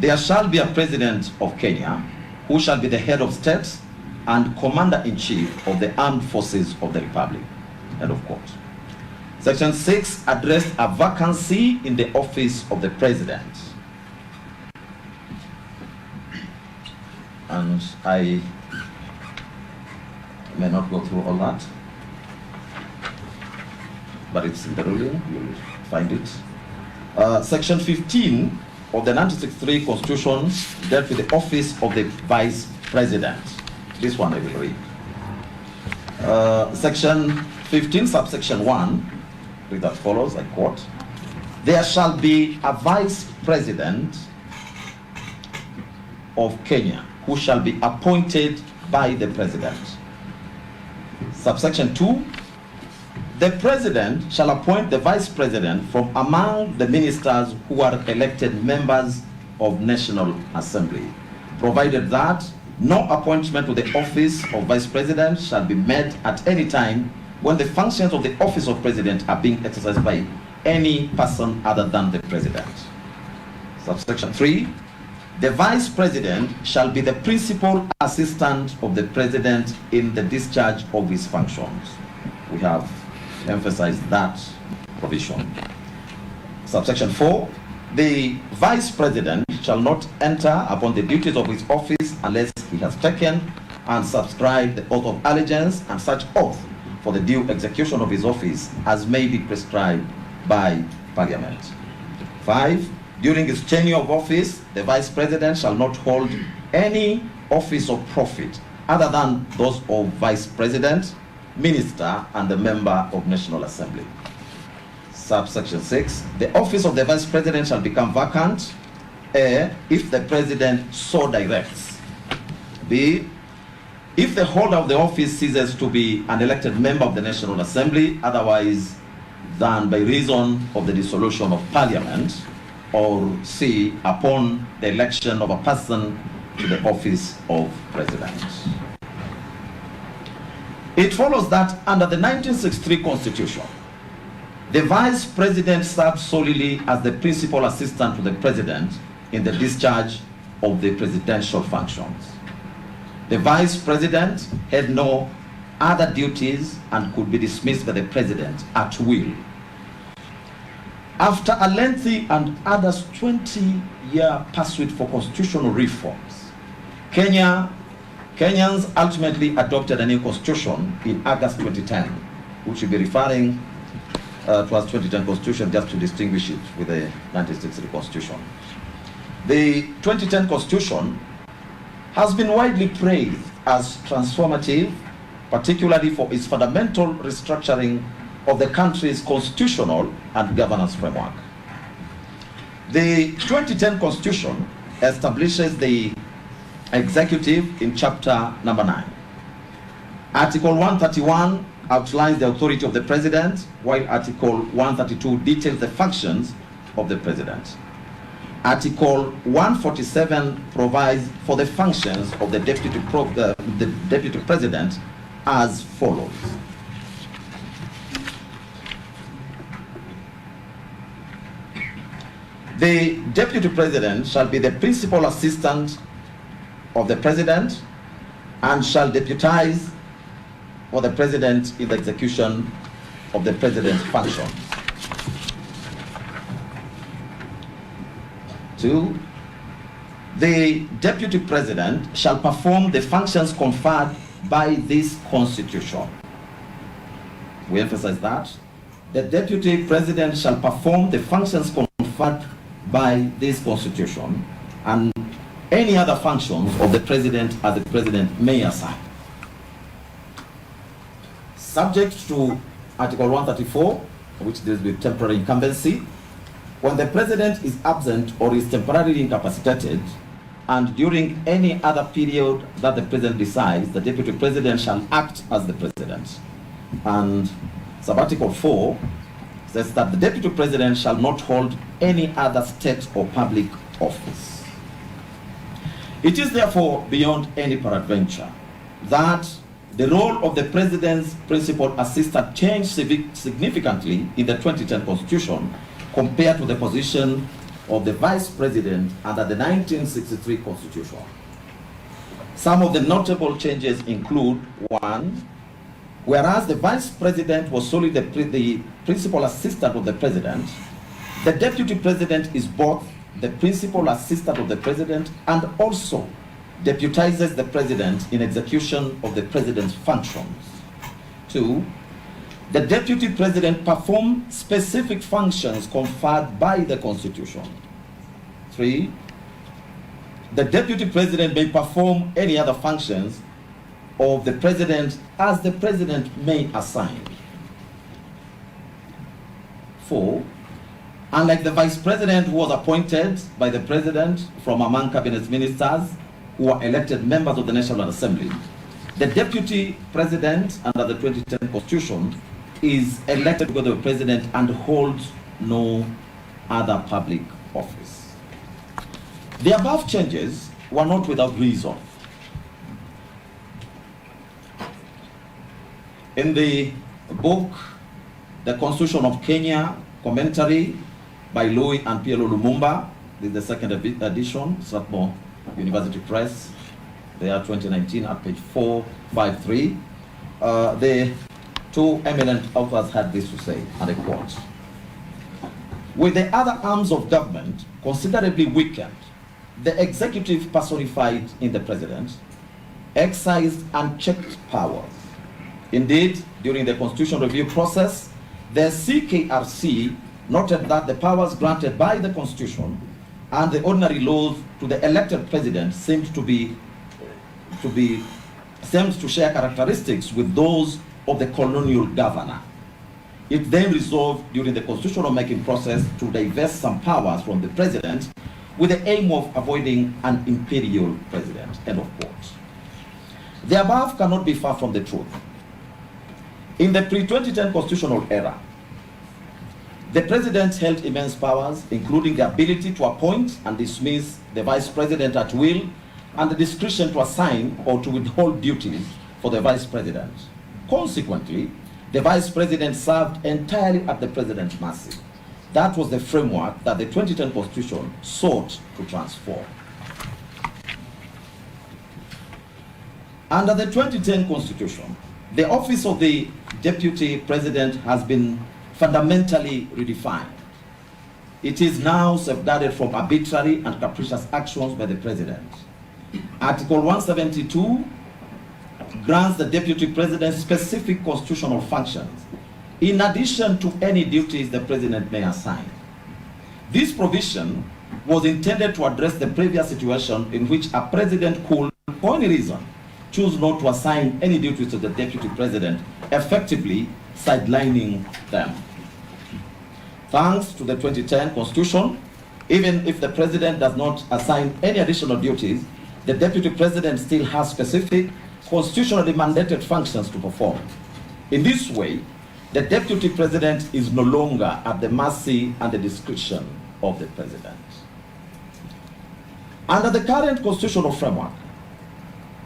there shall be a President of Kenya who shall be the head of state and Commander-in-Chief of the Armed Forces of the Republic, end of quote. Section 6 addressed a vacancy in the office of the President. And I may not go through all that, but it's in the ruling, you'll find it. Section 15 of the 1963 Constitution dealt with the office of the Vice President. This one I will read. Section 15, subsection 1, read as follows, I quote, there shall be a Vice President of Kenya who shall be appointed by the President. Subsection 2, the President shall appoint the Vice President from among the ministers who are elected members of National Assembly, provided that no appointment to the office of Vice President shall be made at any time when the functions of the office of President are being exercised by any person other than the President. Subsection 3, the Vice President shall be the principal assistant of the President in the discharge of his functions. We have emphasized that provision. Subsection 4, the Vice President shall not enter upon the duties of his office unless he has taken and subscribe the oath of allegiance and such oath for the due execution of his office as may be prescribed by Parliament. 5. During his tenure of office, the Vice President shall not hold any office of profit other than those of Vice President, Minister, and the Member of National Assembly. Subsection 6. The office of the Vice President shall become vacant, A, if the President so directs. B, if the holder of the office ceases to be an elected member of the National Assembly, otherwise than by reason of the dissolution of Parliament, or C, upon the election of a person to the office of President. It follows that under the 1963 Constitution, the Vice President served solely as the principal assistant to the President in the discharge of the presidential functions. The Vice President had no other duties and could be dismissed by the President at will. After a lengthy and others 20-year pursuit for constitutional reforms, Kenyans ultimately adopted a new constitution in August 2010, which we'll be referring to as 2010 Constitution just to distinguish it with the 1963 Constitution. The 2010 Constitution has been widely praised as transformative, particularly for its fundamental restructuring of the country's constitutional and governance framework. The 2010 Constitution establishes the executive in chapter number 9. Article 131 outlines the authority of the President, while Article 132 details the functions of the President. Article 147 provides for the functions of the Deputy President as follows. The Deputy President shall be the principal assistant of the President and shall deputize for the President in the execution of the President's functions. 2. The Deputy President shall perform the functions conferred by this Constitution. We emphasize that. The Deputy President shall perform the functions conferred by this Constitution and any other functions of the President as the President may assign. Subject to Article 134, which deals with temporary incumbency, when the President is absent or is temporarily incapacitated, and during any other period that the President decides, the Deputy President shall act as the President. And Sub-Article 4 says that the Deputy President shall not hold any other state or public office. It is therefore beyond any peradventure that the role of the President's principal assistant changed significantly in the 2010 Constitution compared to the position of the Vice President under the 1963 Constitution. Some of the notable changes include: 1. Whereas the Vice President was solely the principal assistant of the President, the Deputy President is both the principal assistant of the President and also deputizes the President in execution of the President's functions. 2. The Deputy President performs specific functions conferred by the Constitution. 3. The Deputy President may perform any other functions of the President as the President may assign. 4. Unlike the Vice President who was appointed by the President from among Cabinet ministers who are elected members of the National Assembly, the Deputy President under the 2010 Constitution is elected together with the President and holds no other public office. The above changes were not without reason. In the book, The Constitution of Kenya, commentary by Louis and Pierre Lumumba, this is the second edition, Strathmore University Press, there 2019 at page 453. The two eminent authors had this to say, and I quote: "With the other arms of government considerably weakened, the executive personified in the President, exercised unchecked powers. Indeed, during the constitutional review process, the CKRC noted that the powers granted by the Constitution and the ordinary laws to the elected president seemed to share characteristics with those of the colonial governor. It then resolved during the constitutional making process to divest some powers from the president with the aim of avoiding an imperial president. End of quote. The above cannot be far from the truth. In the pre-2010 constitutional era, the president held immense powers, including the ability to appoint and dismiss the vice president at will, and the discretion to assign or to withhold duties for the vice president. Consequently, the vice president served entirely at the president's mercy. That was the framework that the 2010 Constitution sought to transform. Under the 2010 Constitution, the office of the Deputy President has been fundamentally redefined. It is now safeguarded from arbitrary and capricious actions by the President. Article 172 grants the Deputy President specific constitutional functions in addition to any duties the President may assign. This provision was intended to address the previous situation in which a President could, for any reason, choose not to assign any duties to the Deputy President, effectively sidelining them. Thanks to the 2010 Constitution, even if the President does not assign any additional duties, the Deputy President still has specific constitutionally mandated functions to perform. In this way, the Deputy President is no longer at the mercy and the discretion of the President. Under the current constitutional framework,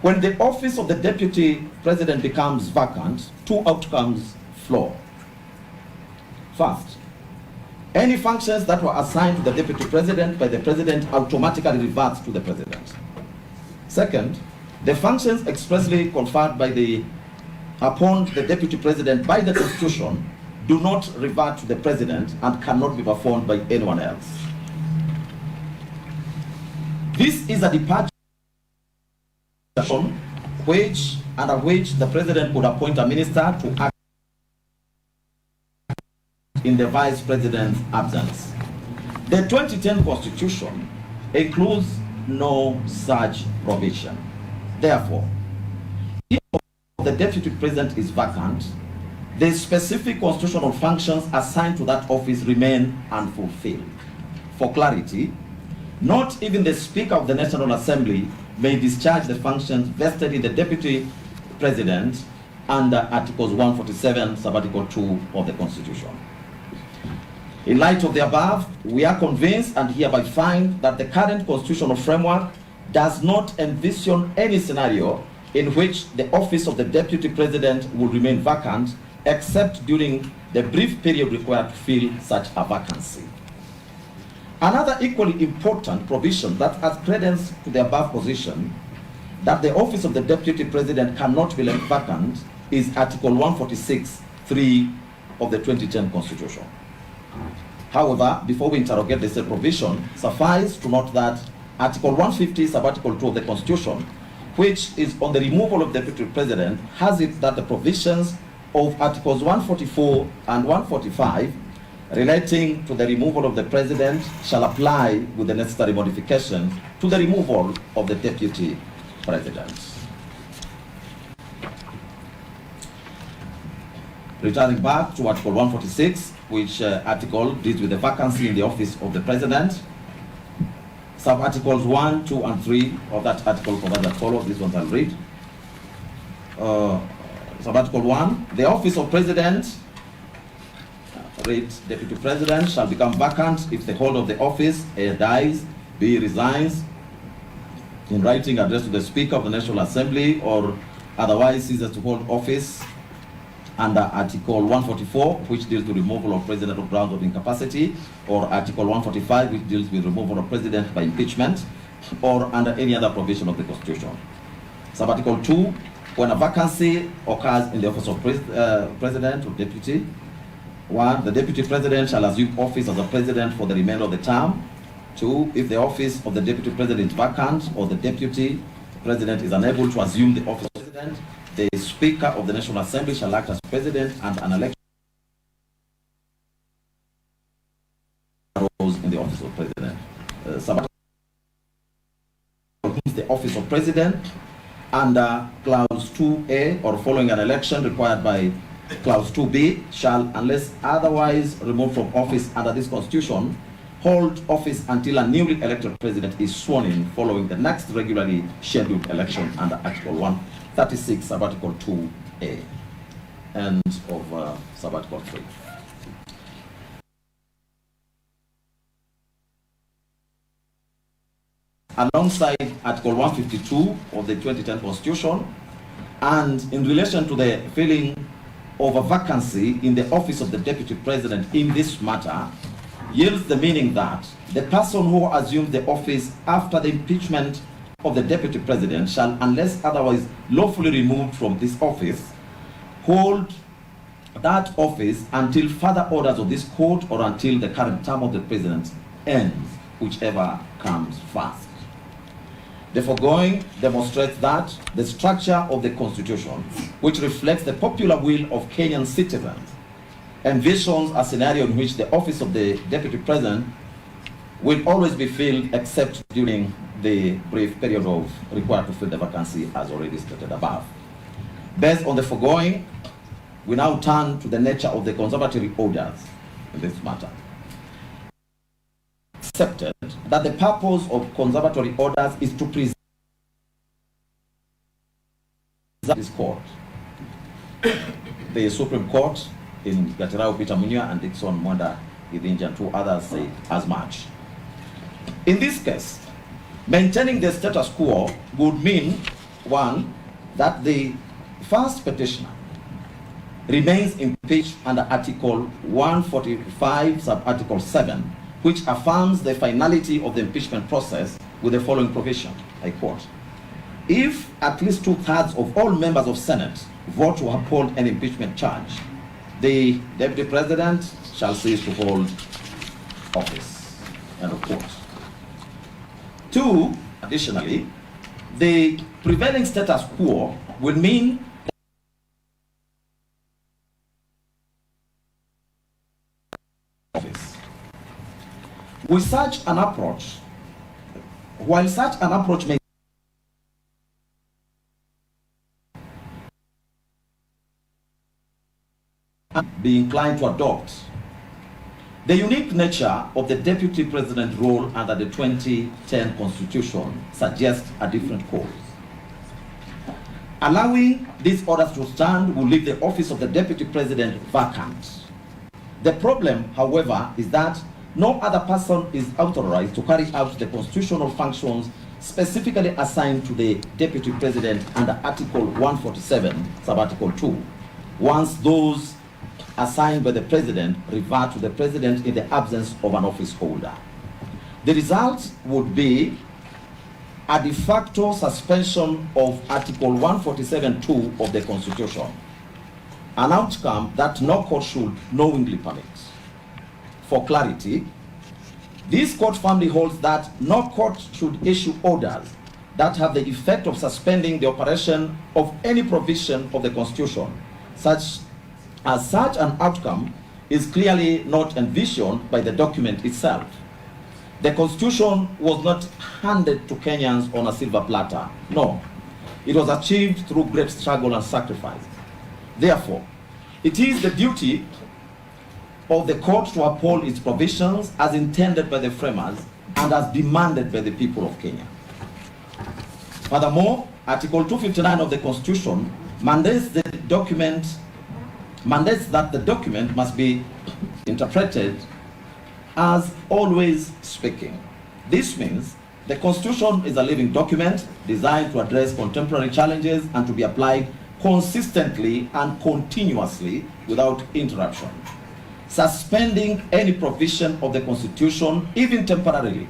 when the office of the Deputy President becomes vacant, two outcomes flow. First, any functions that were assigned to the Deputy President by the President automatically revert to the President. Second, the functions expressly conferred upon the Deputy President by the Constitution do not revert to the President and cannot be performed by anyone else. This is a departure under which the President would appoint a minister to act in the Vice President's absence. The 2010 Constitution includes no such provision. Therefore, if the Deputy President is vacant, the specific constitutional functions assigned to that office remain unfulfilled. For clarity, not even the Speaker of the National Assembly may discharge the functions vested in the Deputy President under Articles 147, Sub-Article 2 of the Constitution. In light of the above, we are convinced and hereby find that the current constitutional framework does not envision any scenario in which the office of the Deputy President will remain vacant, except during the brief period required to fill such a vacancy. Another equally important provision that adds credence to the above position, that the office of the Deputy President cannot be left vacant, is Article 146(3) of the 2010 Constitution. However, before we interrogate this provision, suffice to note that Article 150, Sub-Article 2 of the Constitution, which is on the removal of the Deputy President, has it that the provisions of Articles 144 and 145 relating to the removal of the President shall apply with the necessary modifications to the removal of the Deputy President. Returning back to Article 146, which article deals with the vacancy in the office of the President, sub-articles 1, 2, and 3 of that article provide as follows. This one I'll read. Sub-article 1, the office of President, read, Deputy President, shall become vacant if the holder of the office A, dies, B, resigns, in writing addressed to the Speaker of the National Assembly, or otherwise ceases to hold office under Article 144, which deals with removal of President on grounds of incapacity, or Article 145, which deals with removal of President by impeachment, or under any other provision of the Constitution. Sub-Article 2, when a vacancy occurs in the office of President or Deputy, 1, the Deputy President shall assume office as a President for the remainder of the term. 2, if the office of the Deputy President is vacant or the Deputy president is unable to assume the office of president, the Speaker of the National Assembly shall act as president, and an election in the office of president. The office of president under clause 2A or following an election required by clause 2B shall, unless otherwise removed from office under this constitution, hold office until a newly elected president is sworn in following the next regularly scheduled election under Article 136, Subarticle 2A. End of Subarticle 3. Alongside Article 152 of the 2010 Constitution, and in relation to the filling of a vacancy in the office of the Deputy President in this matter, yields the meaning that the person who assumes the office after the impeachment of the Deputy President shall, unless otherwise lawfully removed from this office, hold that office until further orders of this court or until the current term of the President ends, whichever comes first. The foregoing demonstrates that the structure of the Constitution, which reflects the popular will of Kenyan citizens, envisions a scenario in which the office of the Deputy President will always be filled except during the brief period of required to fill the vacancy as already stated above. Based on the foregoing, we now turn to the nature of the conservatory orders in this matter. Accepted that the purpose of conservatory orders is to preserve this court. The Supreme Court in Gatirao Peter Munya and Dixon Mwanda Idinja and two others say as much. In this case, maintaining the status quo would mean, one, that the first petitioner remains impeached under Article 145, sub-Article 7, which affirms the finality of the impeachment process with the following provision, I quote, if at least 2/3 of all members of Senate vote to uphold an impeachment charge, the Deputy President shall cease to hold office, end of quote. 2, additionally, the prevailing status quo will mean office. With such an approach, while such an approach may be inclined to adopt, the unique nature of the Deputy President role under the 2010 Constitution suggests a different course. Allowing these orders to stand will leave the office of the Deputy President vacant. The problem, however, is that no other person is authorized to carry out the constitutional functions specifically assigned to the Deputy President under Article 147, sub-Article 2, once those assigned by the President revert to the President in the absence of an office holder. The result would be a de facto suspension of Article 147(2) of the Constitution, an outcome that no court should knowingly permit. For clarity, this court firmly holds that no court should issue orders that have the effect of suspending the operation of any provision of the Constitution, such an outcome is clearly not envisioned by the document itself. The Constitution was not handed to Kenyans on a silver platter. No, it was achieved through great struggle and sacrifice. Therefore, it is the duty of the court to uphold its provisions as intended by the framers and as demanded by the people of Kenya. Furthermore, Article 259 of the Constitution mandates that the document must be interpreted as always speaking. This means the Constitution is a living document designed to address contemporary challenges and to be applied consistently and continuously without interruption. Suspending any provision of the Constitution, even temporarily,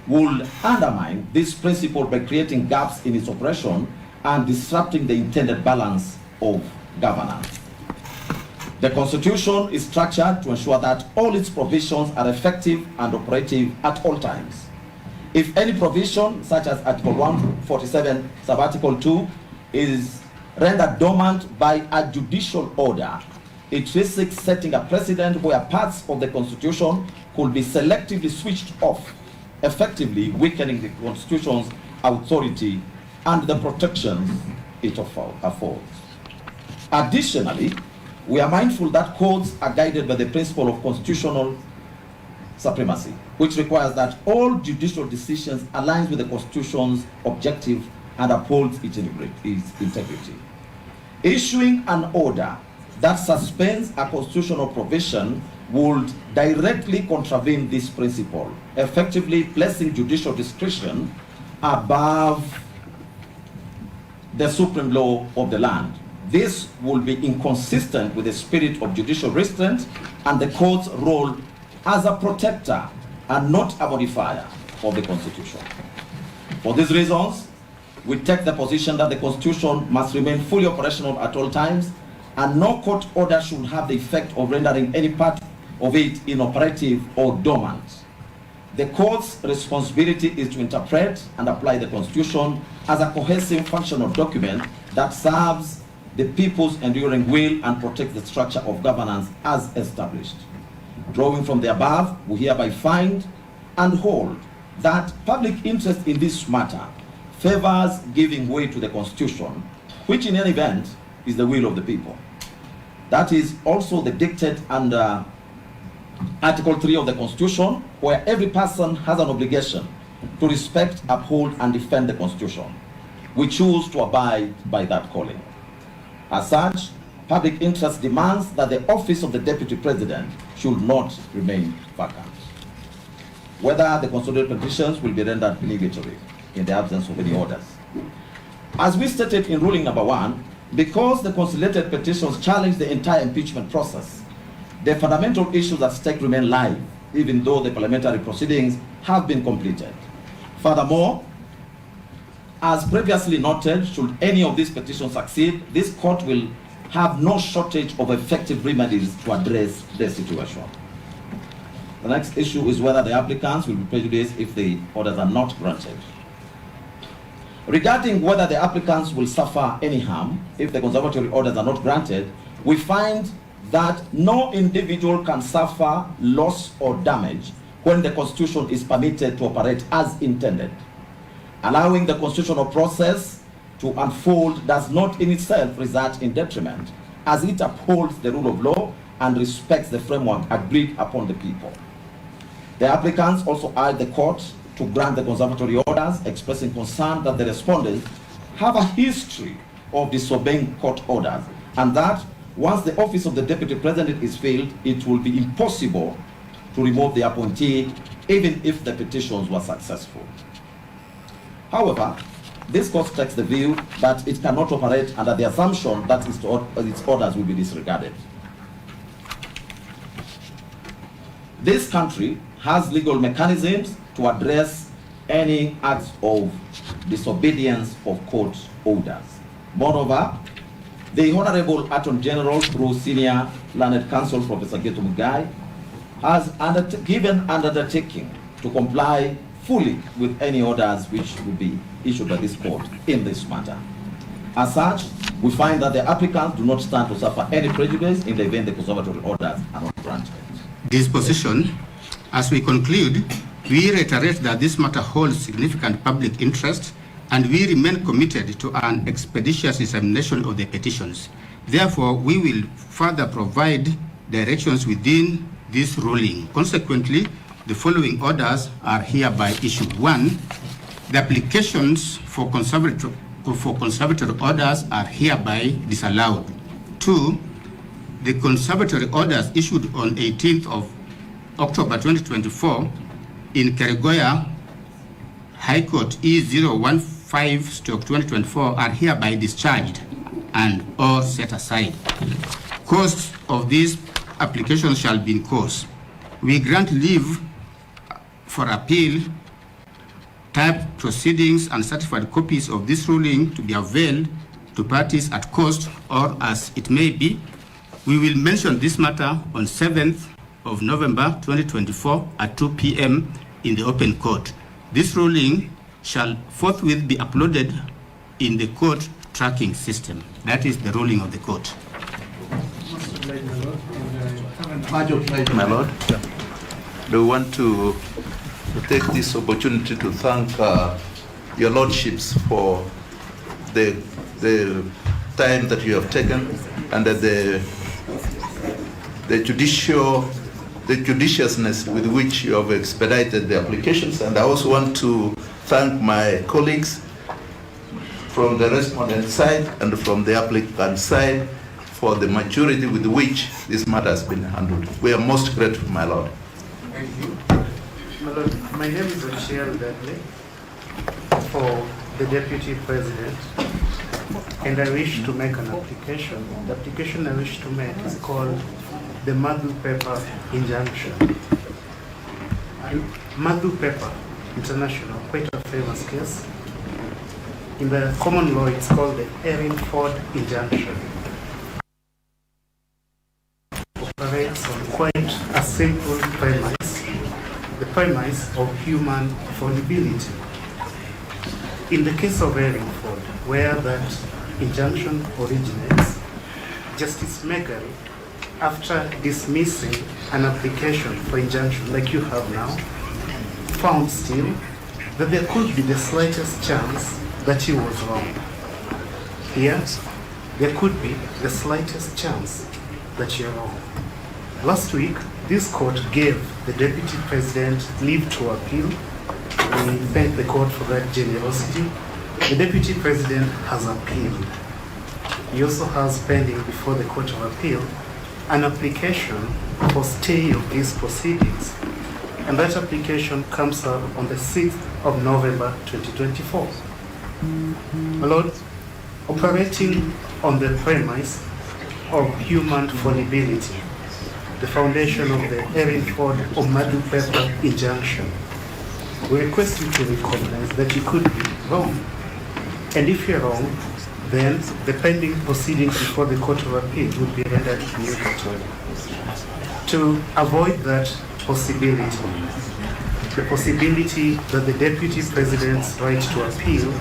will undermine this principle by creating gaps in its operation and disrupting the intended balance of governance. The Constitution is structured to ensure that all its provisions are effective and operative at all times. If any provision, such as Article 147, Sub-Article 2, is rendered dormant by a judicial order, it risks setting a precedent where parts of the Constitution could be selectively switched off, effectively weakening the Constitution's authority and the protections it affords. Additionally, we are mindful that courts are guided by the principle of constitutional supremacy, which requires that all judicial decisions align with the Constitution's objective and upholds its integrity. Issuing an order that suspends a constitutional provision would directly contravene this principle, effectively placing judicial discretion above the supreme law of the land. This will be inconsistent with the spirit of judicial restraint and the court's role as a protector and not a modifier of the Constitution. For these reasons, we take the position that the Constitution must remain fully operational at all times, and no court order should have the effect of rendering any part of it inoperative or dormant. The court's responsibility is to interpret and apply the Constitution as a cohesive functional document that serves the people's enduring will and protects the structure of governance as established. Drawing from the above, we hereby find and hold that public interest in this matter favors giving way to the Constitution, which in any event is the will of the people. That is also the dictate under Article 3 of the Constitution, where every person has an obligation to respect, uphold, and defend the Constitution. We choose to abide by that calling. As such, public interest demands that the office of the Deputy President should not remain vacant. Whether the consolidated petitions will be rendered inhibitory in the absence of any orders. As we stated in ruling number 1, because the consolidated petitions challenge the entire impeachment process, the fundamental issues at stake remain live, even though the parliamentary proceedings have been completed. Furthermore, as previously noted, should any of these petitions succeed, this court will have no shortage of effective remedies to address the situation. The next issue is whether the applicants will be prejudiced if the orders are not granted. Regarding whether the applicants will suffer any harm if the conservatory orders are not granted, we find that no individual can suffer loss or damage when the Constitution is permitted to operate as intended. Allowing the constitutional process to unfold does not in itself result in detriment, as it upholds the rule of law and respects the framework agreed upon the people. The applicants also urge the court to grant the conservatory orders, expressing concern that the respondents have a history of disobeying court orders, and that once the office of the Deputy President is filled, it will be impossible to remove the appointee, even if the petitions were successful. However, this court takes the view that it cannot operate under the assumption that its orders will be disregarded. This country has legal mechanisms to address any acts of disobedience of court orders. Moreover, the Honorable Attorney General, through Senior Learned Counsel Professor Getu Mugai, has given an undertaking to comply fully with any orders which will be issued by this court in this matter. As such, we find that the applicants do not stand to suffer any prejudice in the event the conservatory orders are not granted. Disposition. As we conclude, we reiterate that this matter holds significant public interest, and we remain committed to an expeditious examination of the petitions. Therefore, we will further provide directions within this ruling. Consequently, the following orders are hereby issued. 1. The applications for conservatory orders are hereby disallowed. 2. The conservatory orders issued on 18th of October 2024 in Keregoya High Court E015/2024 are hereby discharged and or set aside. Cost of these applications shall be in course. We grant leave for appeal, type proceedings, and certified copies of this ruling to be availed to parties at cost or as it may be. We will mention this matter on 7th of November 2024 at 2 p.m. in the open court. This ruling shall forthwith be uploaded in the court tracking system. That is the ruling of the court. My Lord, do we want to take this opportunity to thank your lordships for the time that you have taken and the judiciousness with which you have expedited the applications. And I also want to thank my colleagues from the respondent side and from the applicant side for the maturity with which this matter has been handled. We are most grateful, my Lord. Thank you. My Lord, my name is Judicial for the Deputy President, and I wish to make an application. The application I wish to make is called the Madhu Paper Injunction. Madhu Paper International, quite a famous case. In the common law, it's called the Erin Ford Injunction. Operates on quite a simple premise, the premise of human fallibility. In the case of Erin Ford, where that injunction originates, Justice Megari, after dismissing an application for injunction like you have now, found still that there could be the slightest chance that he was wrong. Yes, there could be the slightest chance that you're wrong. Last week, this court gave the Deputy President leave to appeal. We thank the court for that generosity. The Deputy President has appealed. He also has pending before the Court of Appeal an application for stay of these proceedings. And that application comes up on the 6th of November 2024. My Lord, operating on the premise of human fallibility, the foundation of the Erin Ford or Madhu Paper Injunction, we request you to recognize that you could be wrong. And if you're wrong, then the pending proceedings before the Court of Appeal would be rendered nugatory. To avoid that possibility, the possibility that the Deputy President's right to appeal,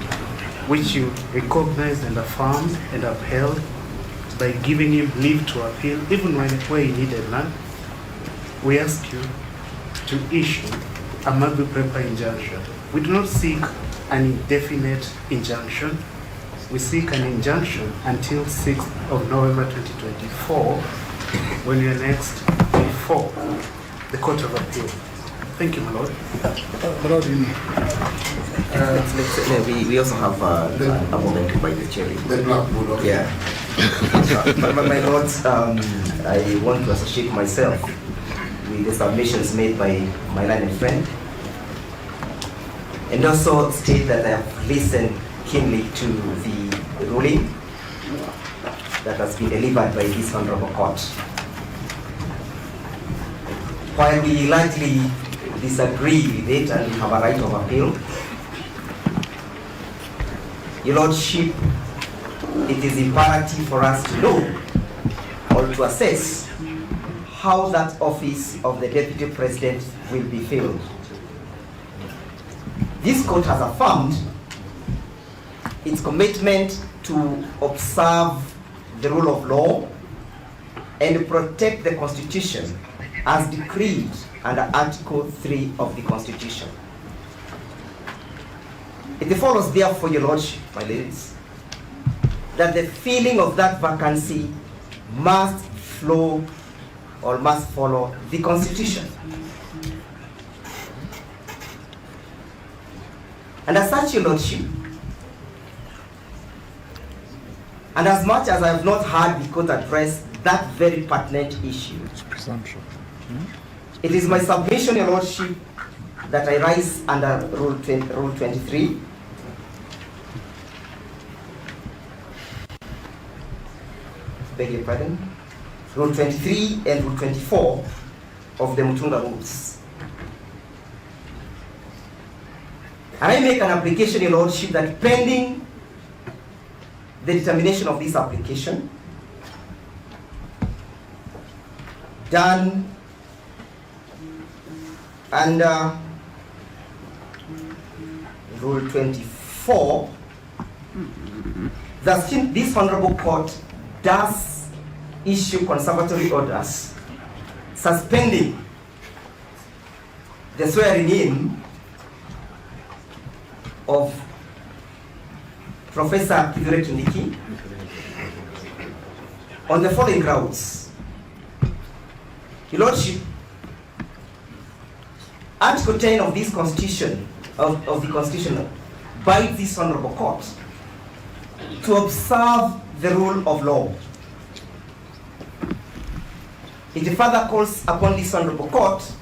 which you recognized and affirmed and upheld by giving him leave to appeal, even where he needed none, we ask you to issue a Madhu Paper injunction. We do not seek an indefinite injunction. We seek an injunction until 6th of November 2024, when we are next before the Court of Appeal. Thank you, my Lord. We also have a moment by the chair. Yeah. My Lords, I want to associate myself with the submissions made by my learned friend, and also state that I have listened keenly to the ruling that has been delivered by this honorable court. While we largely disagree with it and we have a right of appeal, Your Lordship, it is imperative for us to know or to assess how that office of the Deputy President will be filled. This court has affirmed its commitment to observe the rule of law and protect the Constitution as decreed under Article 3 of the Constitution. It follows, therefore, Your Lordship, my ladies, that the filling of that vacancy must flow or must follow the Constitution. And as such, Your Lordship, and as much as I have not heard the court address that very pertinent issue, it's presumption. It is my submission, Your Lordship, that I rise under Rule 23. Beg your pardon? Rule 23 and Rule 24 of the Mutunga Rules. And I make an application, Your Lordship, that pending the determination of this application, done and Rule 24, that this Honorable Court does issue conservatory orders suspending the swearing in of Professor KINDIKI on the following grounds. Your Lordship, Article 10 of this Constitution, of the Constitution, binds this Honorable Court to observe the rule of law. It further calls upon this Honorable Court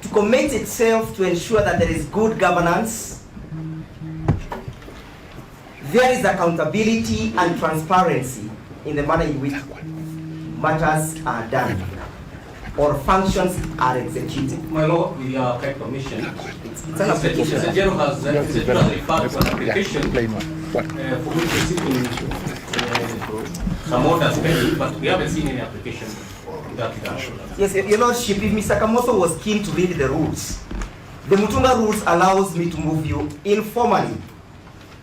to commit itself to ensure that there is good governance, there is accountability and transparency in the manner in which matters are done or functions are executed. My Lord, with your kind permission, It's an application. the General has referred to an application for which is seeking some orders pending, but we haven't seen any application in that regard. Yes, Your Lordship, if Mr. Kamoso was keen to read the rules, the Mutunga rules allows me to move you informally.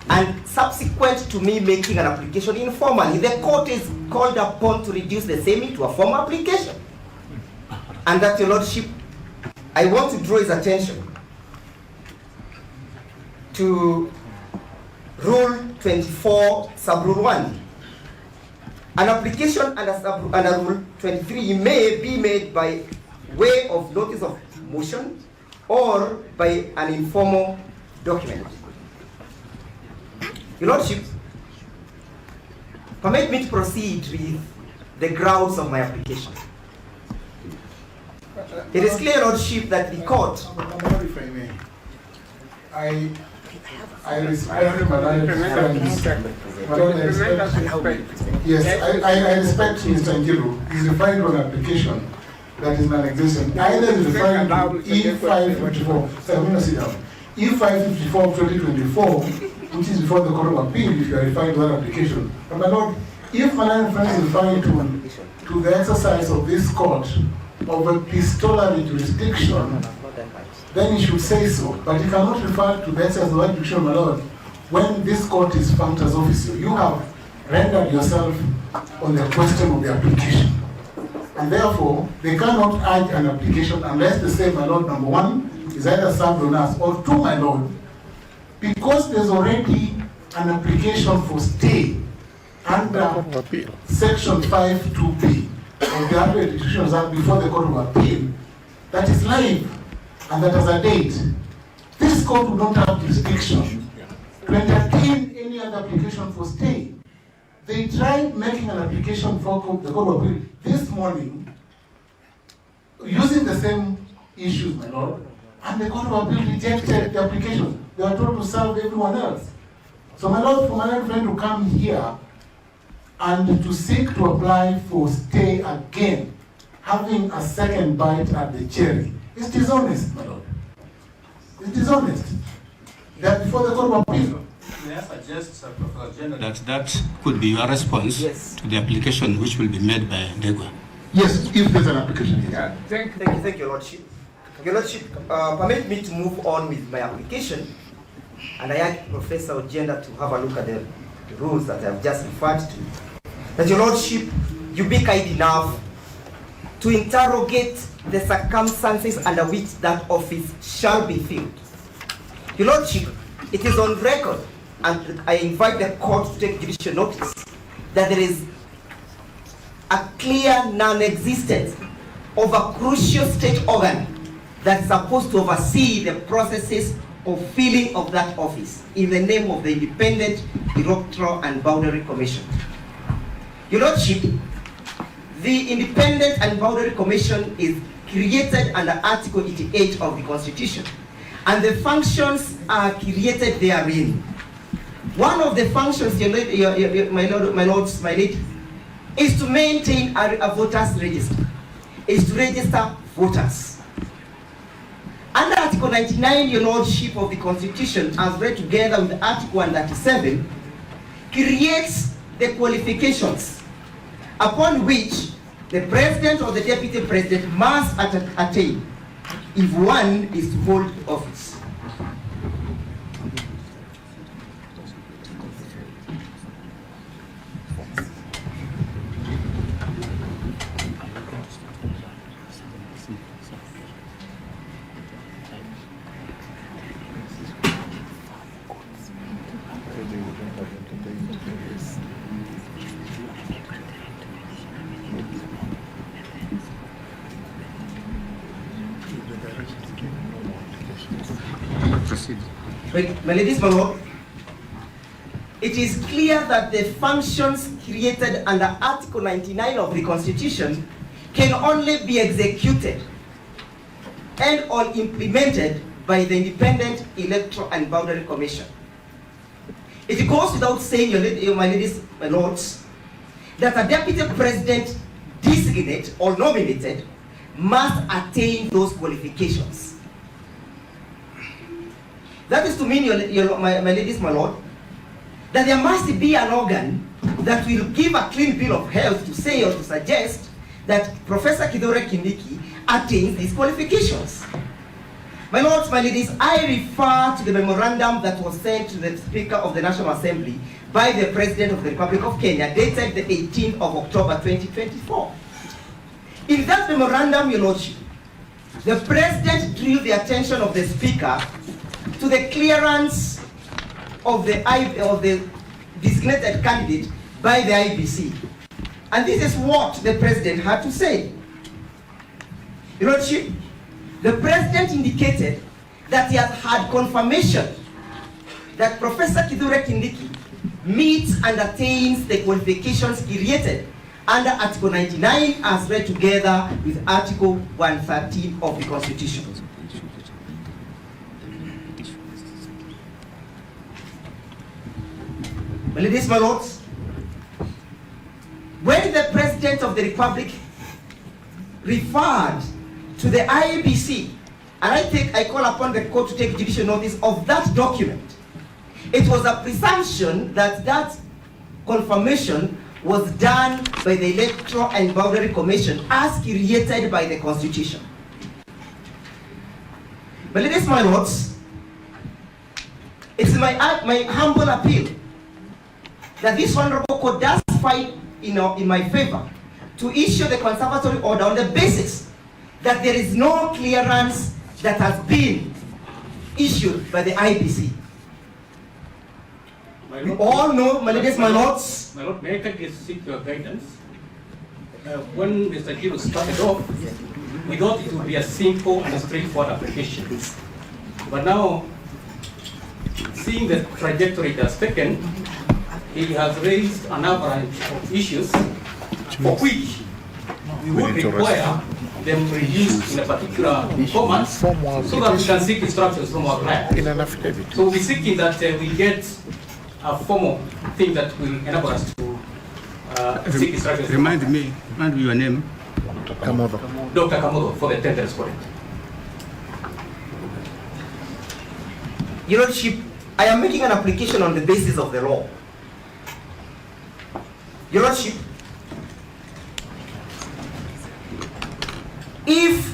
And subsequent to me making an application informally, the court is called upon to reduce the same into a formal application. And that, Your Lordship, I want to draw his attention to Rule 24, Sub-Rule 1. An application under Rule 23 may be made by way of notice of motion or by an informal document. Your Lordship, permit me to proceed with the grounds of my application. It is clear, Lordship, that the court... If I may, I respect Madam Yes, I respect Mr. Ngilu. He's referring to an application that is non-existent. Either is referring to E554, E554 of 2024, which is before the Court of Appeal, if you are referring to that application. But my Lord, if Madam Friend is referring to the exercise of this court of epistolary jurisdiction, then he should say so. But he cannot refer to the exercise of that jurisdiction, my Lord, when this court is found as officer. You have rendered yourself on the question of the application. And therefore, they cannot urge an application unless they say, my Lord, number one, is either served on us, or two, my Lord, because there's already an application for stay under Section 5(2)(b) of the Adult Institutions Act before the Court of Appeal that is live and that has a date. This court would not have jurisdiction to entertain any other application for stay. They tried making an application for the Court of Appeal this morning using the same issues, my Lord, and the Court of Appeal rejected the application. They were told to serve everyone else. So, my Lord, for my Lord friend to come here and to seek to apply for stay again, having a second bite at the cherry, is dishonest, my Lord. It's dishonest. That before the Court of Appeal. May I suggest, Professor General, that could be your response to the application which will be made by Ndegwa? Yes, if there's an application. Yeah. Thank you, Your Lordship. Your Lordship, permit me to move on with my application, and I urge Professor Ogenda to have a look at the rules that I have just referred to. That, Your Lordship, you be kind enough to interrogate the circumstances under which that office shall be filled. Your Lordship, it is on record, and I invite the court to take judicial notice, that there is a clear non-existence of a crucial state organ that's supposed to oversee the processes of filling of that office in the name of the Independent Electoral and Boundary Commission. Your Lordship, the Independent and Boundary Commission is created under Article 88 of the Constitution, and the functions are created therein. One of the functions, my lords, my lady, is to maintain a voters register, is to register voters. Under Article 99, Your Lordship, of the Constitution, as read together with Article 137, creates the qualifications upon which the President or the Deputy President must attain if one is to hold office. Proceed. My ladies, my lord, it is clear that the functions created under Article 99 of the Constitution can only be executed and or implemented by the Independent Electoral and Boundary Commission. It goes without saying, my ladies, my lords, that a deputy president designated or nominated must attain those qualifications. That is to mean, my ladies, my lord, that there must be an organ that will give a clean bill of health to say or to suggest that Professor Kithure Kindiki attains these qualifications. My lords, my ladies, I refer to the memorandum that was sent to the Speaker of the National Assembly by the President of the Republic of Kenya, dated the 18th of October 2024. In that memorandum, your lordship, the President drew the attention of the Speaker to the clearance of the designated candidate by the IBC. And this is what the President had to say. Your lordship, the President indicated that he has had confirmation that Professor Kithure Kindiki meets and attains the qualifications created under Article 99 as read together with Article 113 of the Constitution. My ladies, my lords, when the President of the Republic referred to the IEBC, and I call upon the court to take judicial notice of that document, it was a presumption that that confirmation was done by the Electoral and Boundary Commission as created by the Constitution. My ladies, my lords, it's my humble appeal that this honorable court does fight in my favor to issue the conservatory order on the basis that there is no clearance that has been issued by the IBC. We all know, my ladies, my lords. My lord, may I seek your guidance? When Mr. Giro started off, we thought it would be a simple and a straightforward application. But now, seeing the trajectory it has taken, he has raised an avalanche of issues for which we would require them reduced in a particular format so that we can seek instructions from our client. So we're seeking that we get a formal thing that will enable us to seek instructions. Remind me your name. Kamodo. Dr. Kamodo for the 10th respondent. Your Lordship, I am making an application on the basis of the law. Your Lordship, if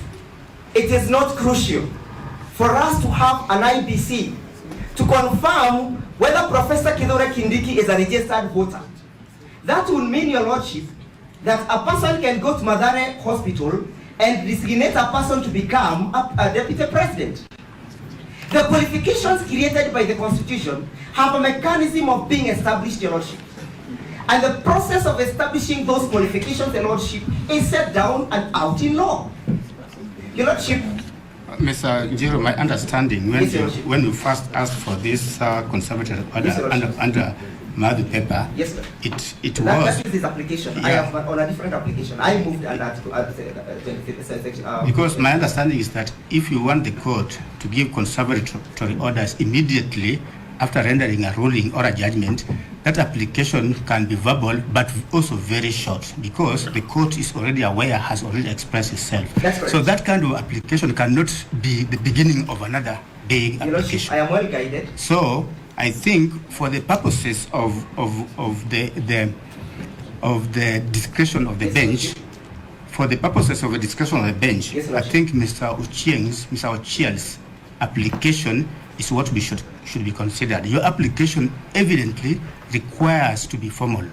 it is not crucial for us to have an IBC to confirm whether Professor Kithure Kindiki is a registered voter, that will mean, Your Lordship, that a person can go to Mathare Hospital and designate a person to become a deputy president. The qualifications created by the Constitution have a mechanism of being established, Your Lordship. And the process of establishing those qualifications, Your Lordship, is set down and out in law. Your Lordship. Mr. Jiro, my understanding, when you first asked for this conservative order under Madu paper, yes, it was... That is this application. Yeah. I have on a different application. I moved an article because my understanding is that if you want the court to give conservatory orders immediately after rendering a ruling or a judgment, that application can be verbal but also very short because the court is already aware, has already expressed itself. That's correct. So that kind of application cannot be the beginning of another big application. I am well guided. So I think for the purposes of the discretion of the bench, for the purposes of the discretion of the bench, yes, I think Mr. Ochieng's application is what we should be considered. Your application evidently requires to be formal.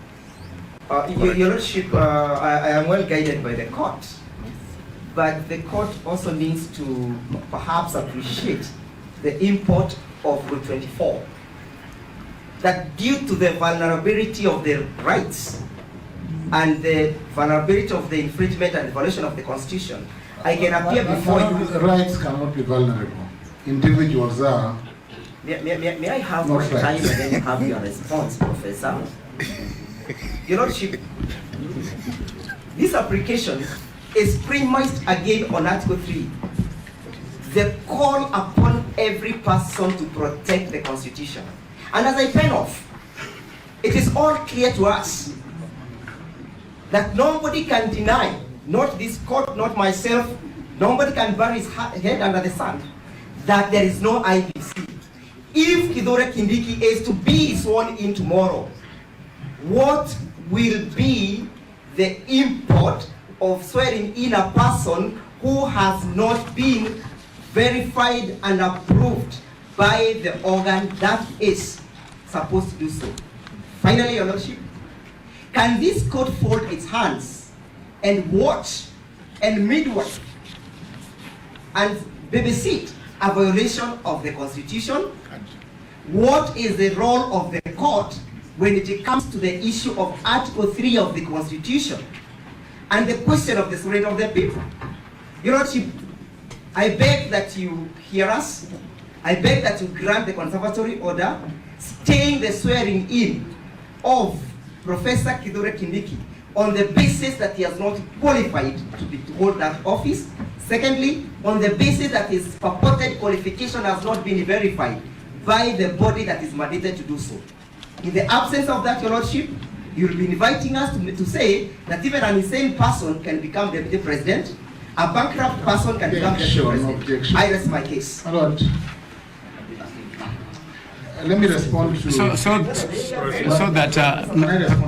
Your Lordship, I am well guided by the court, but the court also needs to perhaps appreciate the import of Rule 24. That due to the vulnerability of their rights and the vulnerability of the infringement and violation of the Constitution, I can appear before you. Rights cannot be vulnerable. Individuals are, May I have Not my right. time and then have your response, Professor? Your Lordship, this application is premised again on Article 3. The call upon every person to protect the Constitution. And as I pen off, it is all clear to us that nobody can deny, not this court, not myself, nobody can bury his head under the sand, that there is no IBC. If Kithure Kindiki is to be sworn in tomorrow, what will be the import of swearing in a person who has not been verified and approved by the organ that is supposed to do so? Finally, Your Lordship, can this court fold its hands and watch and midwife and babysit a violation of the Constitution? What is the role of the court when it comes to the issue of Article 3 of the Constitution and the question of the sovereignty of the people? Your Lordship, I beg that you hear us. I beg that you grant the Conservatory order staying the swearing in of Professor Kithure Kindiki on the basis that he has not qualified to hold that office. Secondly, on the basis that his purported qualification has not been verified by the body that is mandated to do so. In the absence of that, Your Lordship, you will be inviting us to say that even an insane person can become deputy president, a bankrupt person can become deputy president. Objection. I rest my case. My Lord, let me respond to... So that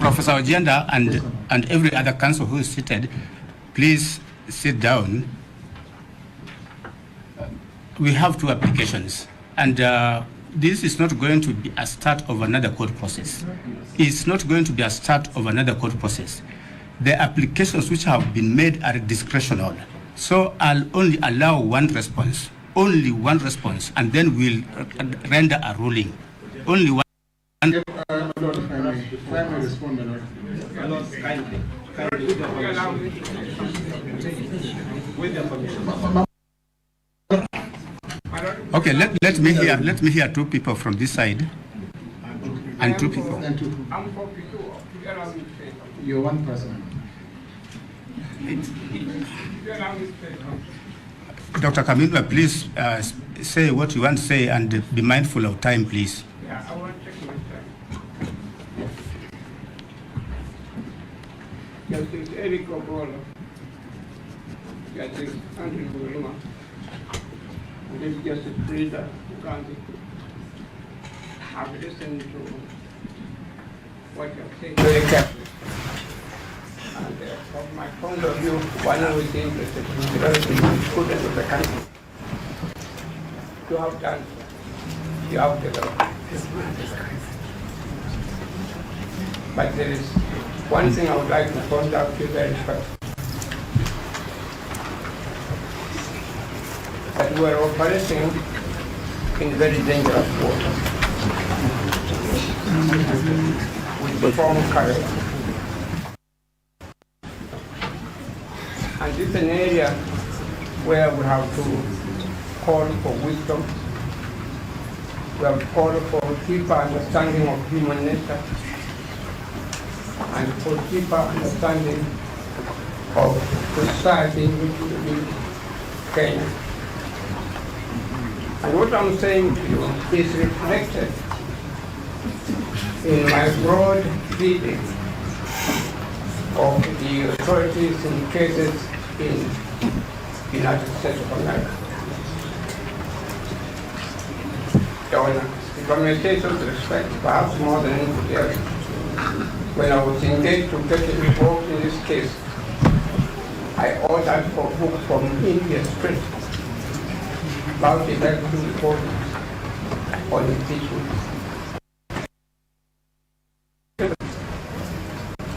Professor Ojenda and every other counsel who is seated, please sit down. We have two applications, and this is not going to be a start of another court process. It's not going to be a start of another court process. The applications which have been made are discretional. So I'll only allow one response, and then we'll render a ruling. Only one. My Lord, if I may respond, my Lord. My Lord, kindly. With the permission. Okay, let me hear two people from this side, and two people. And two. You're one person. Dr. Kamindwa, please say what you want to say and be mindful of time, please. Yeah, I want to check my time. Justice Eric Obola, Justice Andrew Buruma, and then Justice Frida Ugandi. I've listened to what you're saying very carefully. And from my point of view, one of the interested in developing the students of the country. You have done, you have developed. But there is one thing I would like to point out to you very first. That we are operating in very dangerous waters with the form current. And this is an area where we have to call for wisdom. We have called for deeper understanding of human nature and for deeper understanding of society in which we live, Kenya. And what I'm saying to you is reflected in my broad reading of the authorities in cases in the United States of America. Your Honor, if I may say so with respect, perhaps more than anybody else, when I was engaged to get involved in this case, I ordered for a book from India straight about the electoral report on impeachment.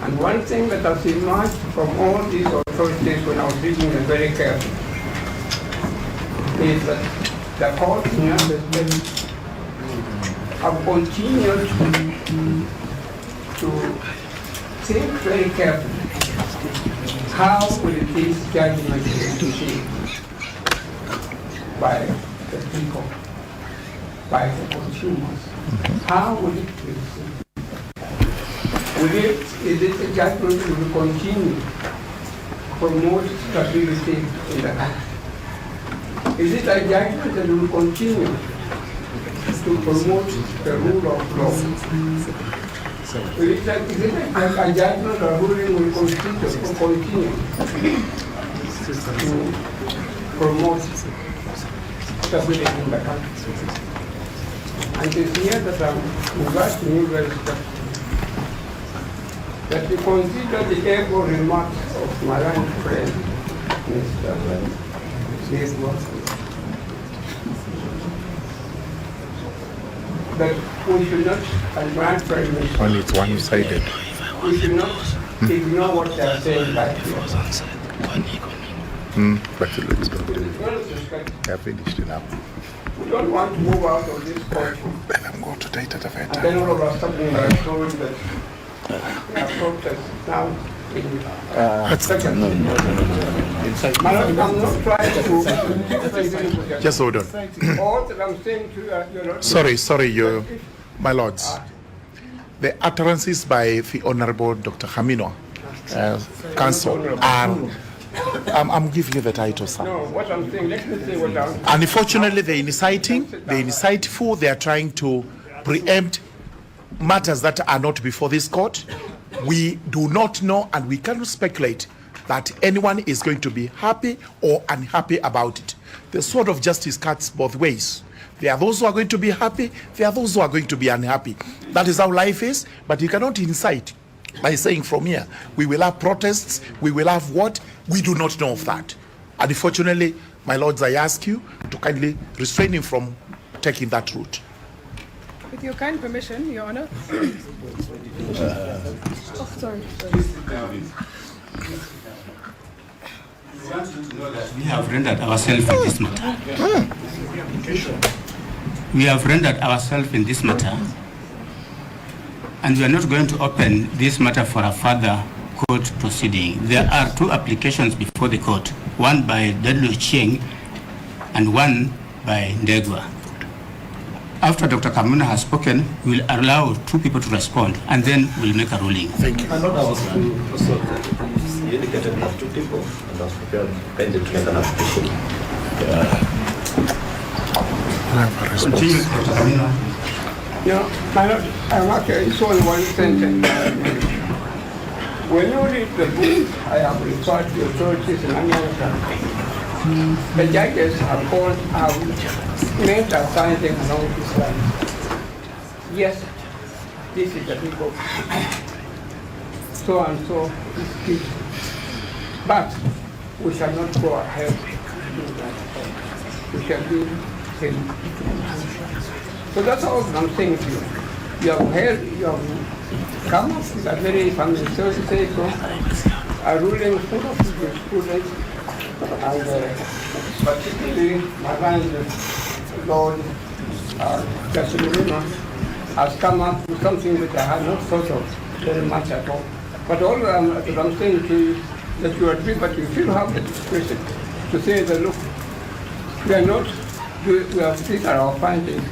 And one thing that has emerged from all these authorities when I was reading them very carefully is that the court in the United States have continued to think very carefully how will this judgment be received by the people, by the consumers, how will it be received? Is it a judgment that will continue to promote stability in the country? Is it a judgment that will continue to promote the rule of law? Is it a judgment or ruling will continue to promote stability in the country? And it's here that I'm asking you very special, that you consider the able remarks of my young friend, Mr. that we should not, and my friend, only it's one-sided. We should not ignore what they are saying back here. But it looks good. I finished it now. We don't want to move out of this country. And I'm going to date at a And then all of a sudden we are told that we are protest now in I'm not trying to just hold on. all that I'm saying to you, you're not Sorry, my lords. The utterances by the Honorable Dr. Hamino, counsel, are I'm giving you the title, sir. No, what I'm saying, let me say what I'm Unfortunately, they're insightful, they are trying to preempt matters that are not before this court. We do not know and we cannot speculate that anyone is going to be happy or unhappy about it. The sword of justice cuts both ways. There are those who are going to be happy, there are those who are going to be unhappy. That is how life is, but you cannot incite by saying from here, we will have protests, we will have what? We do not know of that. And unfortunately, my lords, I ask you to kindly restrain him from taking that route. With your kind permission, Your Honor. Oh, sorry. We want you to know that we have rendered ourselves in this matter. We have rendered ourselves in this matter, and we are not going to open this matter for a further court proceeding. There are two applications before the court, one by Dedlu Chieng and one by Ndegwa. After Dr. Kamuna has spoken, we'll allow two people to respond, and then we'll make a ruling. Thank you. I know that was also you indicated that two people, and I was prepared to make an application. Continue, Dr. Kamuna. No, I'm actually it's only one sentence. When you read the book, I have referred to authorities in America. The judges have called out names are signing along this line. Yes, this is the people. So and so is guilty. But we shall not go ahead with that. We shall be held. So that's all I'm saying to you. You have heard, you have come up with a very family say so, a ruling full of jurisprudence, and particularly my friend, Lord Gachagua, has come up with something that I had not thought of very much at all. But all that I'm saying to you, that you agree, but you still have the discretion to say that, look, we are not, we have still our findings.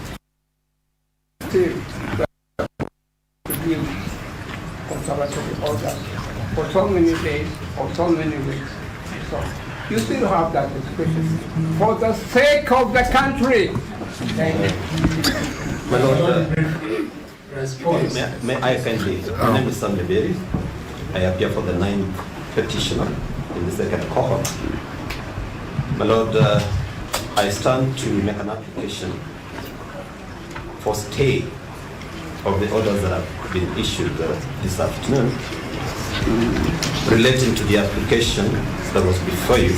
Still, to give conservatory orders for so many days or so many weeks. So you still have that discretion for the sake of the country. Thank you. My Lord, may I kindly, my name is Sam Leberi. I appear for the 9th petitioner in the second cohort. My Lord, I stand to make an application for stay of the orders that have been issued this afternoon relating to the application that was before you,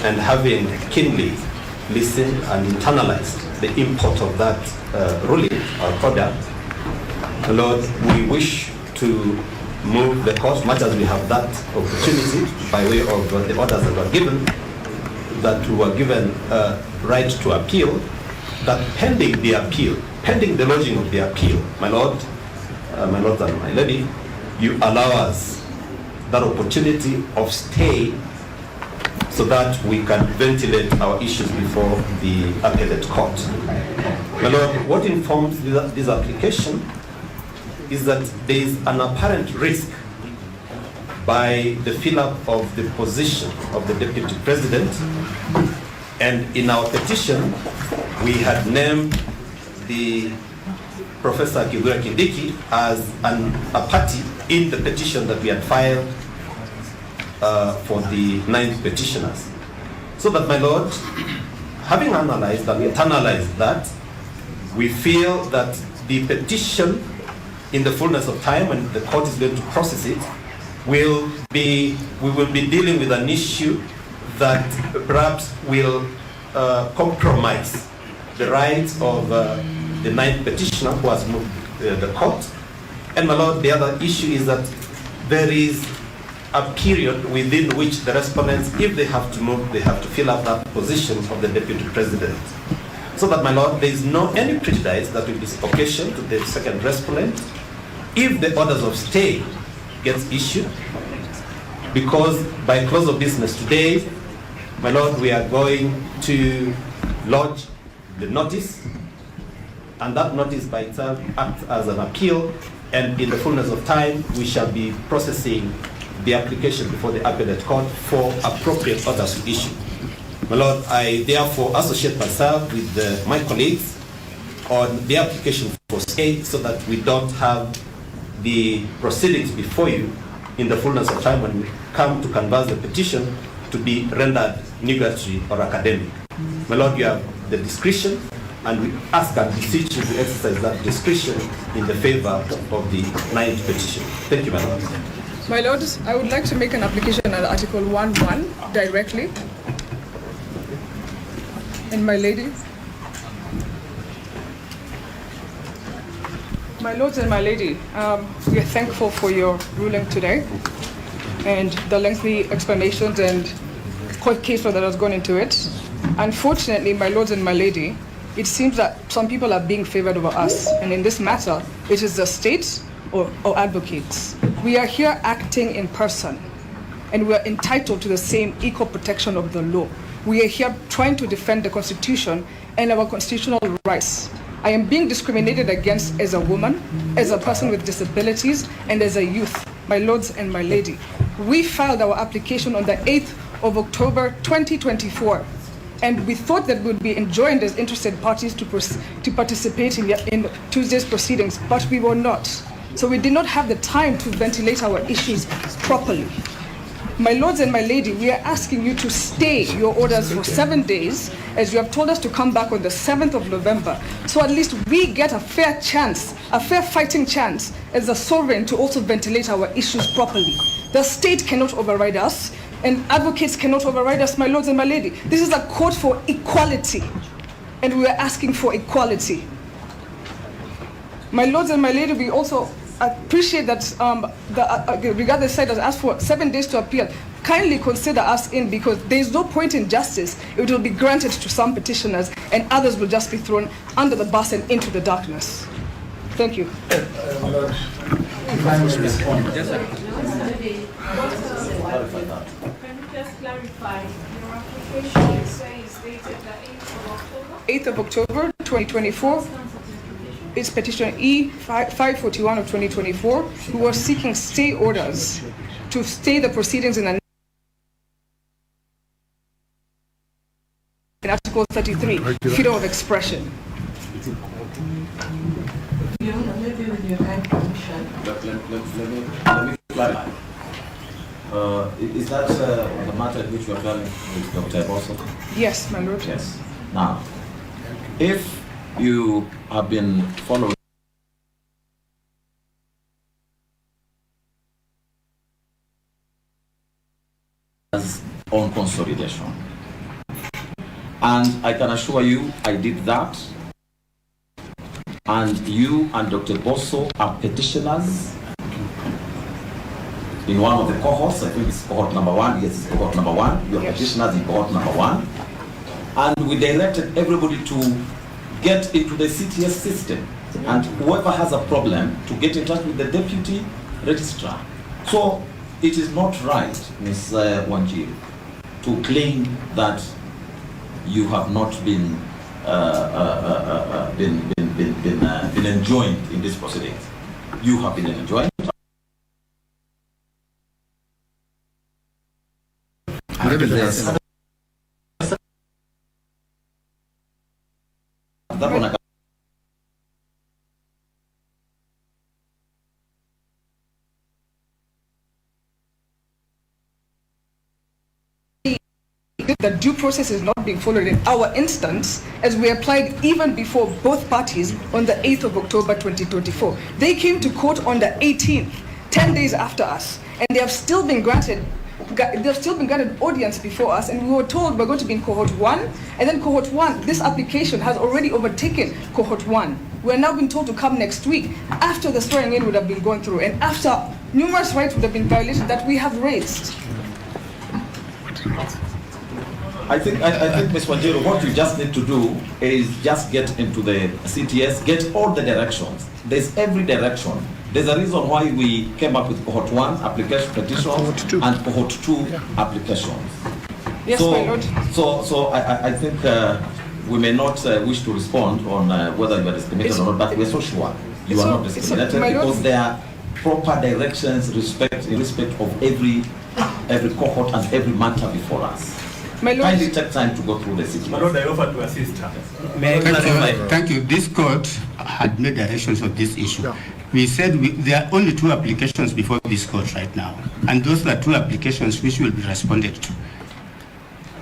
and having keenly listened and internalized the import of that ruling or order, Lord, we wish to move the court, much as we have that opportunity by way of the orders that were given, that we were given right to appeal, that pending the appeal, pending the lodging of the appeal, my Lord and my Lady, you allow us that opportunity of stay so that we can ventilate our issues before the appellate court. My Lord, what informs this application is that there is an apparent risk by the fill-up of the position of the Deputy President, and in our petition we had named the Professor Kindiki as a party in the petition that we had filed for the 9 petitioners. So that, my Lord, having analyzed and internalized that, we feel that the petition, in the fullness of time, when the court is going to process it, we will be dealing with an issue that perhaps will compromise the rights of the 9th petitioner who has moved the court. And, my Lord, the other issue is that there is a period within which the respondents, if they have to move, they have to fill up that position of the Deputy President. So that, my Lord, there is no any prejudice that will be occasioned to the second respondent if the orders of stay gets issued, because by close of business today, my Lord, we are going to lodge the notice, and that notice by itself acts as an appeal, and in the fullness of time we shall be processing the application before the appellate court for appropriate orders to issue. My Lord, I therefore associate myself with my colleagues on the application for stay, so that we don't have the proceedings before you in the fullness of time when we come to canvass the petition to be rendered nugatory or academic. My Lord, you have the discretion, and we ask and beseech you to exercise that discretion in the favor of the 9th petition. Thank you, my Lord. My Lord, I would like to make an application under Article 1.1 directly. And my lady. My lords and my lady, we are thankful for your ruling today and the lengthy explanations and court case law that has gone into it. Unfortunately, my lords and my lady, it seems that some people are being favored over us, and in this matter, it is the state or advocates. We are here acting in person, and we are entitled to the same equal protection of the law. We are here trying to defend the Constitution and our constitutional rights. I am being discriminated against as a woman, as a person with disabilities, and as a youth, my lords and my lady. We filed our application on the 8th of October 2024, and we thought that we'd be enjoined as interested parties to participate in Tuesday's proceedings, but we were not. So we did not have the time to ventilate our issues properly. My lords and my lady, we are asking you to stay your orders for 7 days, as you have told us to come back on the 7th of November, so at least we get a fair chance, a fair fighting chance as a sovereign to also ventilate our issues properly. The state cannot override us, and advocates cannot override us, my lords and my lady. This is a court for equality, and we are asking for equality. My lords and my lady, we also appreciate that regardless side has asked for 7 days to appeal. Kindly consider us in, because there is no point in justice. It will be granted to some petitioners, and others will just be thrown under the bus and into the darkness. Thank you. If I may respond. Can you just clarify, your application says dated the 8th of October? 8th of October 2024. It's petition E541 of 2024, who are seeking stay orders to stay the proceedings in Article 33, freedom of expression. Maybe with your kind permission. Let me clarify. Is that the matter at which you are dealing with Dr. Bosso? Yes, my lord. Yes. Now, if you have been following on consolidation, and I can assure you I did that, and you and Dr. Bosso are petitioners in one of the cohorts. I think it's cohort number 1. Yes, it's cohort number 1. You are petitioners in cohort number 1, and we directed everybody to get into the CTS system, and whoever has a problem to get in touch with the deputy registrar. So it is not right, Ms. Wanjiru, to claim that you have not been been enjoined in these proceedings. You have been enjoined. That one the due process is not being followed in our instance, as we applied even before both parties on the 8th of October 2024. They came to court on the 18th, 10 days after us, and they have still been granted audience before us, and we were told we're going to be in cohort 1, and then cohort 1, this application has already overtaken cohort 1. We're now being told to come next week, after the swearing in would have been gone through, and after numerous rights would have been violated that we have raised. I think, Ms. Wanjiru, what you just need to do is just get into the CTS, get all the directions. There's every direction. There's a reason why we came up with cohort 1 application petitions and cohort 2 applications. Yes, my lord. So I think we may not wish to respond on whether you are discriminated or not, but we're so sure you are not discriminated because there are proper directions in respect of every cohort and every matter before us. My lord, kindly take time to go through the CTS. My lord, I offer to assist her. Thank you. This court had made directions of this issue. Yeah. We said there are only 2 applications before this court right now, and those are 2 applications which will be responded to.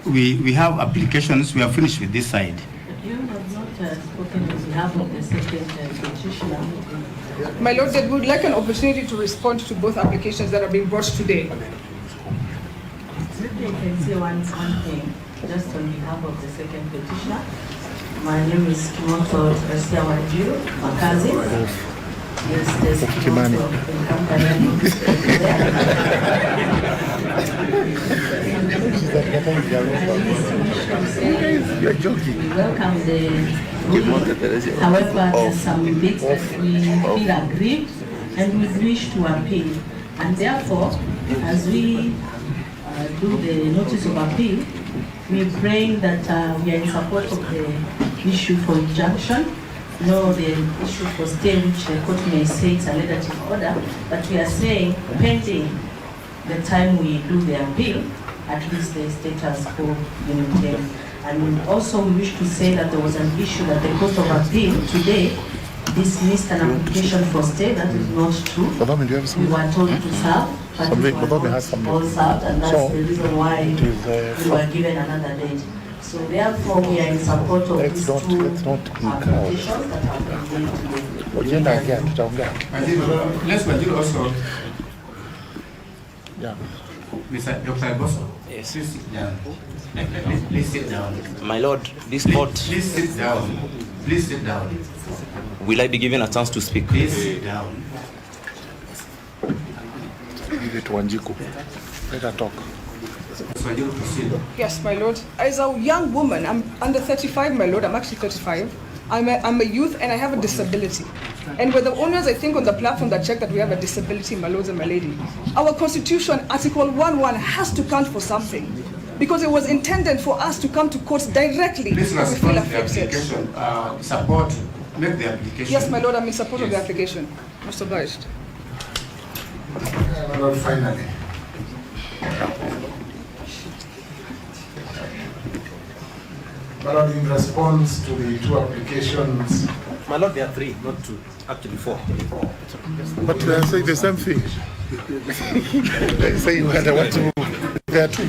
We have applications. We are finished with this side. You have not spoken on behalf of the second petitioner. My lord, we would like an opportunity to respond to both applications that are being brought today. Maybe I can say one thing, just on behalf of the second petitioner. My name is Kimoto Justiciability, Makazi. Yes, there's Kimoto of the company. We welcome the, however, there's some bits that we feel aggrieved and we wish to appeal. And therefore, as we do the notice of appeal, we're praying that we are in support of the issue for injunction, no the issue for stay, which the court may say it's a legislative order, but we are saying pending the time we do the appeal, at least the status quo be maintained. And also we wish to say that there was an issue that the Court of Appeal today dismissed an application for stay. That is not true. We were told to serve, but we were all served, and that's the reason why we were given another date. So therefore, we are in support of these 2 applications that have been made today. Let's also. Yeah. Mr. Dr. Bosso, yes. Please sit down. Please sit down. My lord, this court. Please sit down. Please sit down. Will I be given a chance to speak? Please sit down. Give it to Wanjiku. Let her talk. Yes, my lord. As a young woman, I'm under 35, my lord. I'm actually 35. I'm a youth and I have a disability. And we're the owners, I think, on the platform that check that we have a disability, my lords and my lady. Our constitution, Article 1.1, has to count for something. Because it was intended for us to come to court directly. Please respond to the application. Support, make the application. Yes, my lord, I'm in support of the application. Most obliged. My lord, finally. My lord, in response to the 2 applications. My lord, there are 3, not 2. Actually 4. But they are saying the same thing. They say what to. There are 2.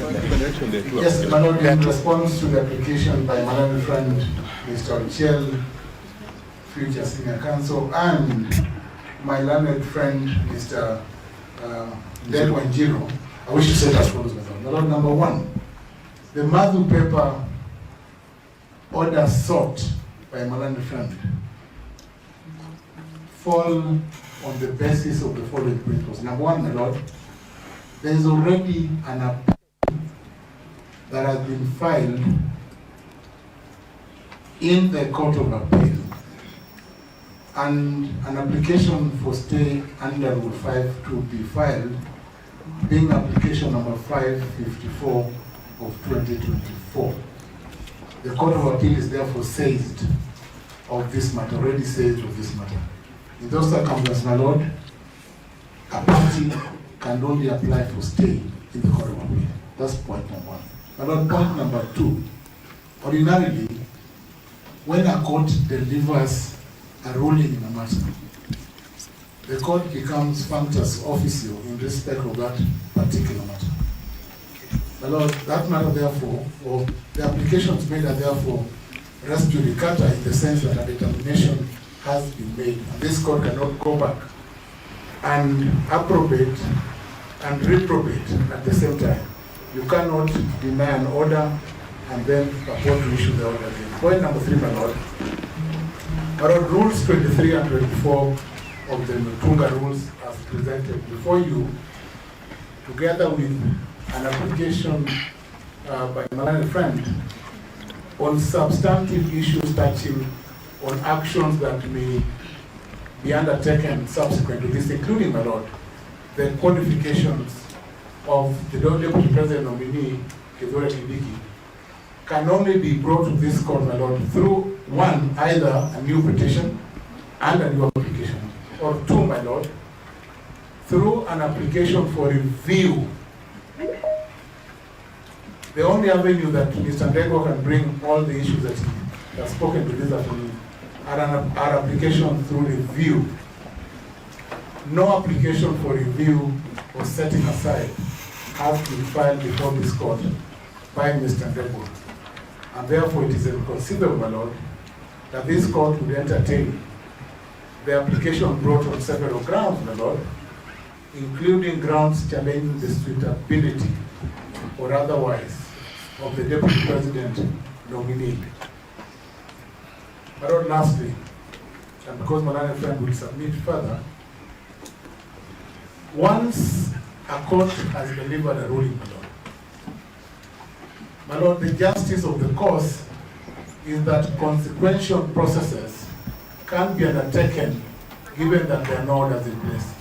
Yes, my lord, in response to the application by my learned friend, Mr. Judicial, future senior counsel, and my learned friend, Mr. Wanjiru, I wish to say as follows, my lord. Number 1, the Matthew paper order sought by my learned friend fall on the basis of the following principles. Number 1, my lord, there is already an appeal that has been filed in the Court of Appeal, and an application for stay under Rule 5 to be filed, being application number 554 of 2024. The Court of Appeal is therefore seized of this matter, already says of this matter. In those circumstances, my lord, a party can only apply for stay in the court of appeal. That's point number one. My lord, point number two, ordinarily, when a court delivers a ruling in a matter, the court becomes functus officio in respect of that particular matter. My lord, that matter therefore, or the applications made are therefore res judicata in the sense that a determination has been made, and this court cannot go back and approbate and reprobate at the same time. You cannot deny an order and then purport to issue the order again. Point number three, my lord. My lord, rules 23 and 24 of the Mutunga rules as presented before you, together with an application by my learned friend on substantive issues touching on actions that may be undertaken subsequent to this, including, my lord, the qualifications of the Deputy President nominee, KINDIKI, can only be brought to this court, my lord, through one, either a new petition and a new application, or two, my lord, through an application for review. The only avenue that Mr. Ndego can bring all the issues that he has spoken to this afternoon are application through review. No application for review or setting aside has been filed before this court by Mr. Ndego. And therefore it is inconceivable, my lord, that this court would entertain the application brought on several grounds, my lord, including grounds challenging the suitability or otherwise of the Deputy President nominee. My lord, lastly, and because my learned friend will submit further, once a court has delivered a ruling, my lord, the justice of the cause is that consequential processes can be undertaken given that there are no orders in place.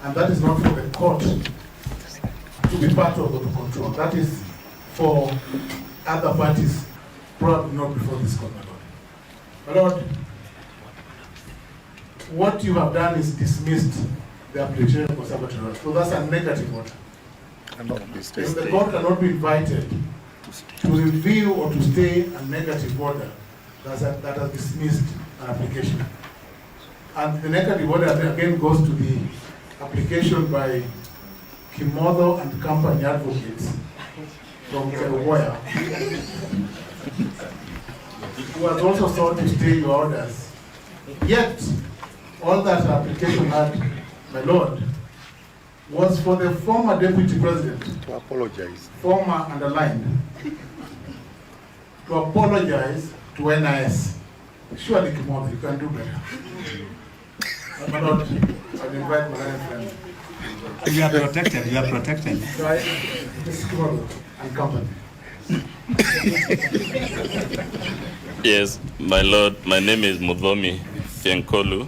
And that is not for the court to be part of the control. That is for other parties, probably not before this court, my lord. My lord, what you have done is dismissed the application of Conservatory. So that's a negative order. If the court cannot be invited to review or to stay a negative order that has dismissed an application. And the negative order again goes to the application by Kimodo and Company Advocates from KWETHIRWA, who has also sought to stay your orders. Yet, all that application had, my lord, was for the former Deputy President to apologize, former underlined, to apologize to NIS. Surely, Kimodo, you can do better. My lord, I invite my friend. You are protected, you are protected. Mr. Kimodo and company. Yes, my lord, my name is Mudhomi Fienkolu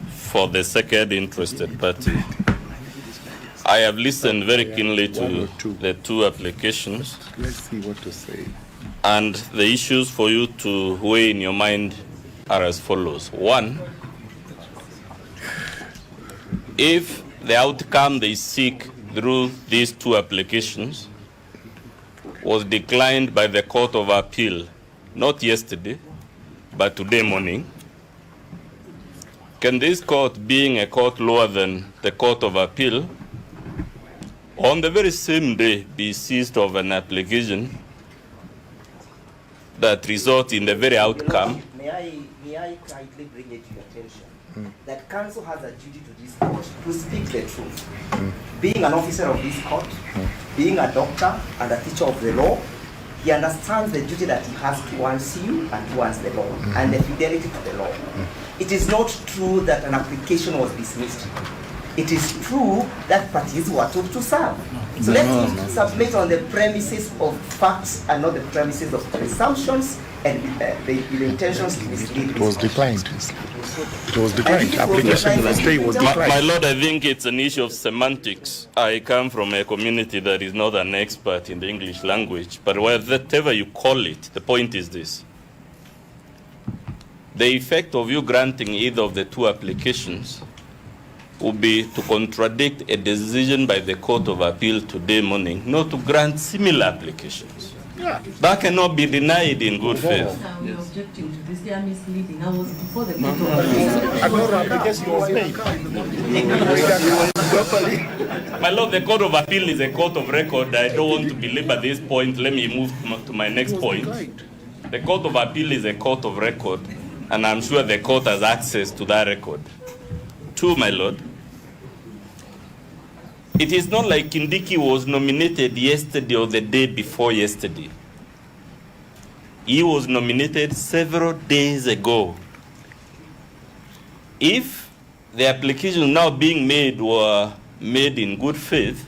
for the second interested party. I have listened very keenly to the two applications. Let's see what to say. And the issues for you to weigh in your mind are as follows. One, if the outcome they seek through these two applications was declined by the Court of Appeal, not yesterday, but today morning, can this court, being a court lower than the Court of Appeal, on the very same day be seized of an application that results in the very outcome? May I kindly bring it to your attention that counsel has a duty to this court to speak the truth. Being an officer of this court, being a doctor and a teacher of the law, he understands the duty that he has towards you and towards the law and the fidelity to the law. It is not true that an application was dismissed. It is true that parties were told to serve. So let's submit on the premises of facts and not the premises of presumptions and the intentions to mislead. It was declined. It was declined. Application for stay was declined. My lord, I think it's an issue of semantics. I come from a community that is not an expert in the English language, but whatever you call it, the point is this. the effect of you granting either of the two applications would be to contradict a decision by the Court of Appeal today morning not to grant similar applications. Yeah. That cannot be denied in good faith. We are objecting to this. They are misleading. I was before the Court of Appeal. My Lord, the Court of Appeal is a court of record. I don't want to belabor this point. Let me move to my next point. The Court of Appeal is a court of record, and I'm sure the court has access to that record. Two, my Lord, it is not like Kindiki was nominated yesterday or the day before yesterday. He was nominated several days ago. If the applications now being made were made in good faith,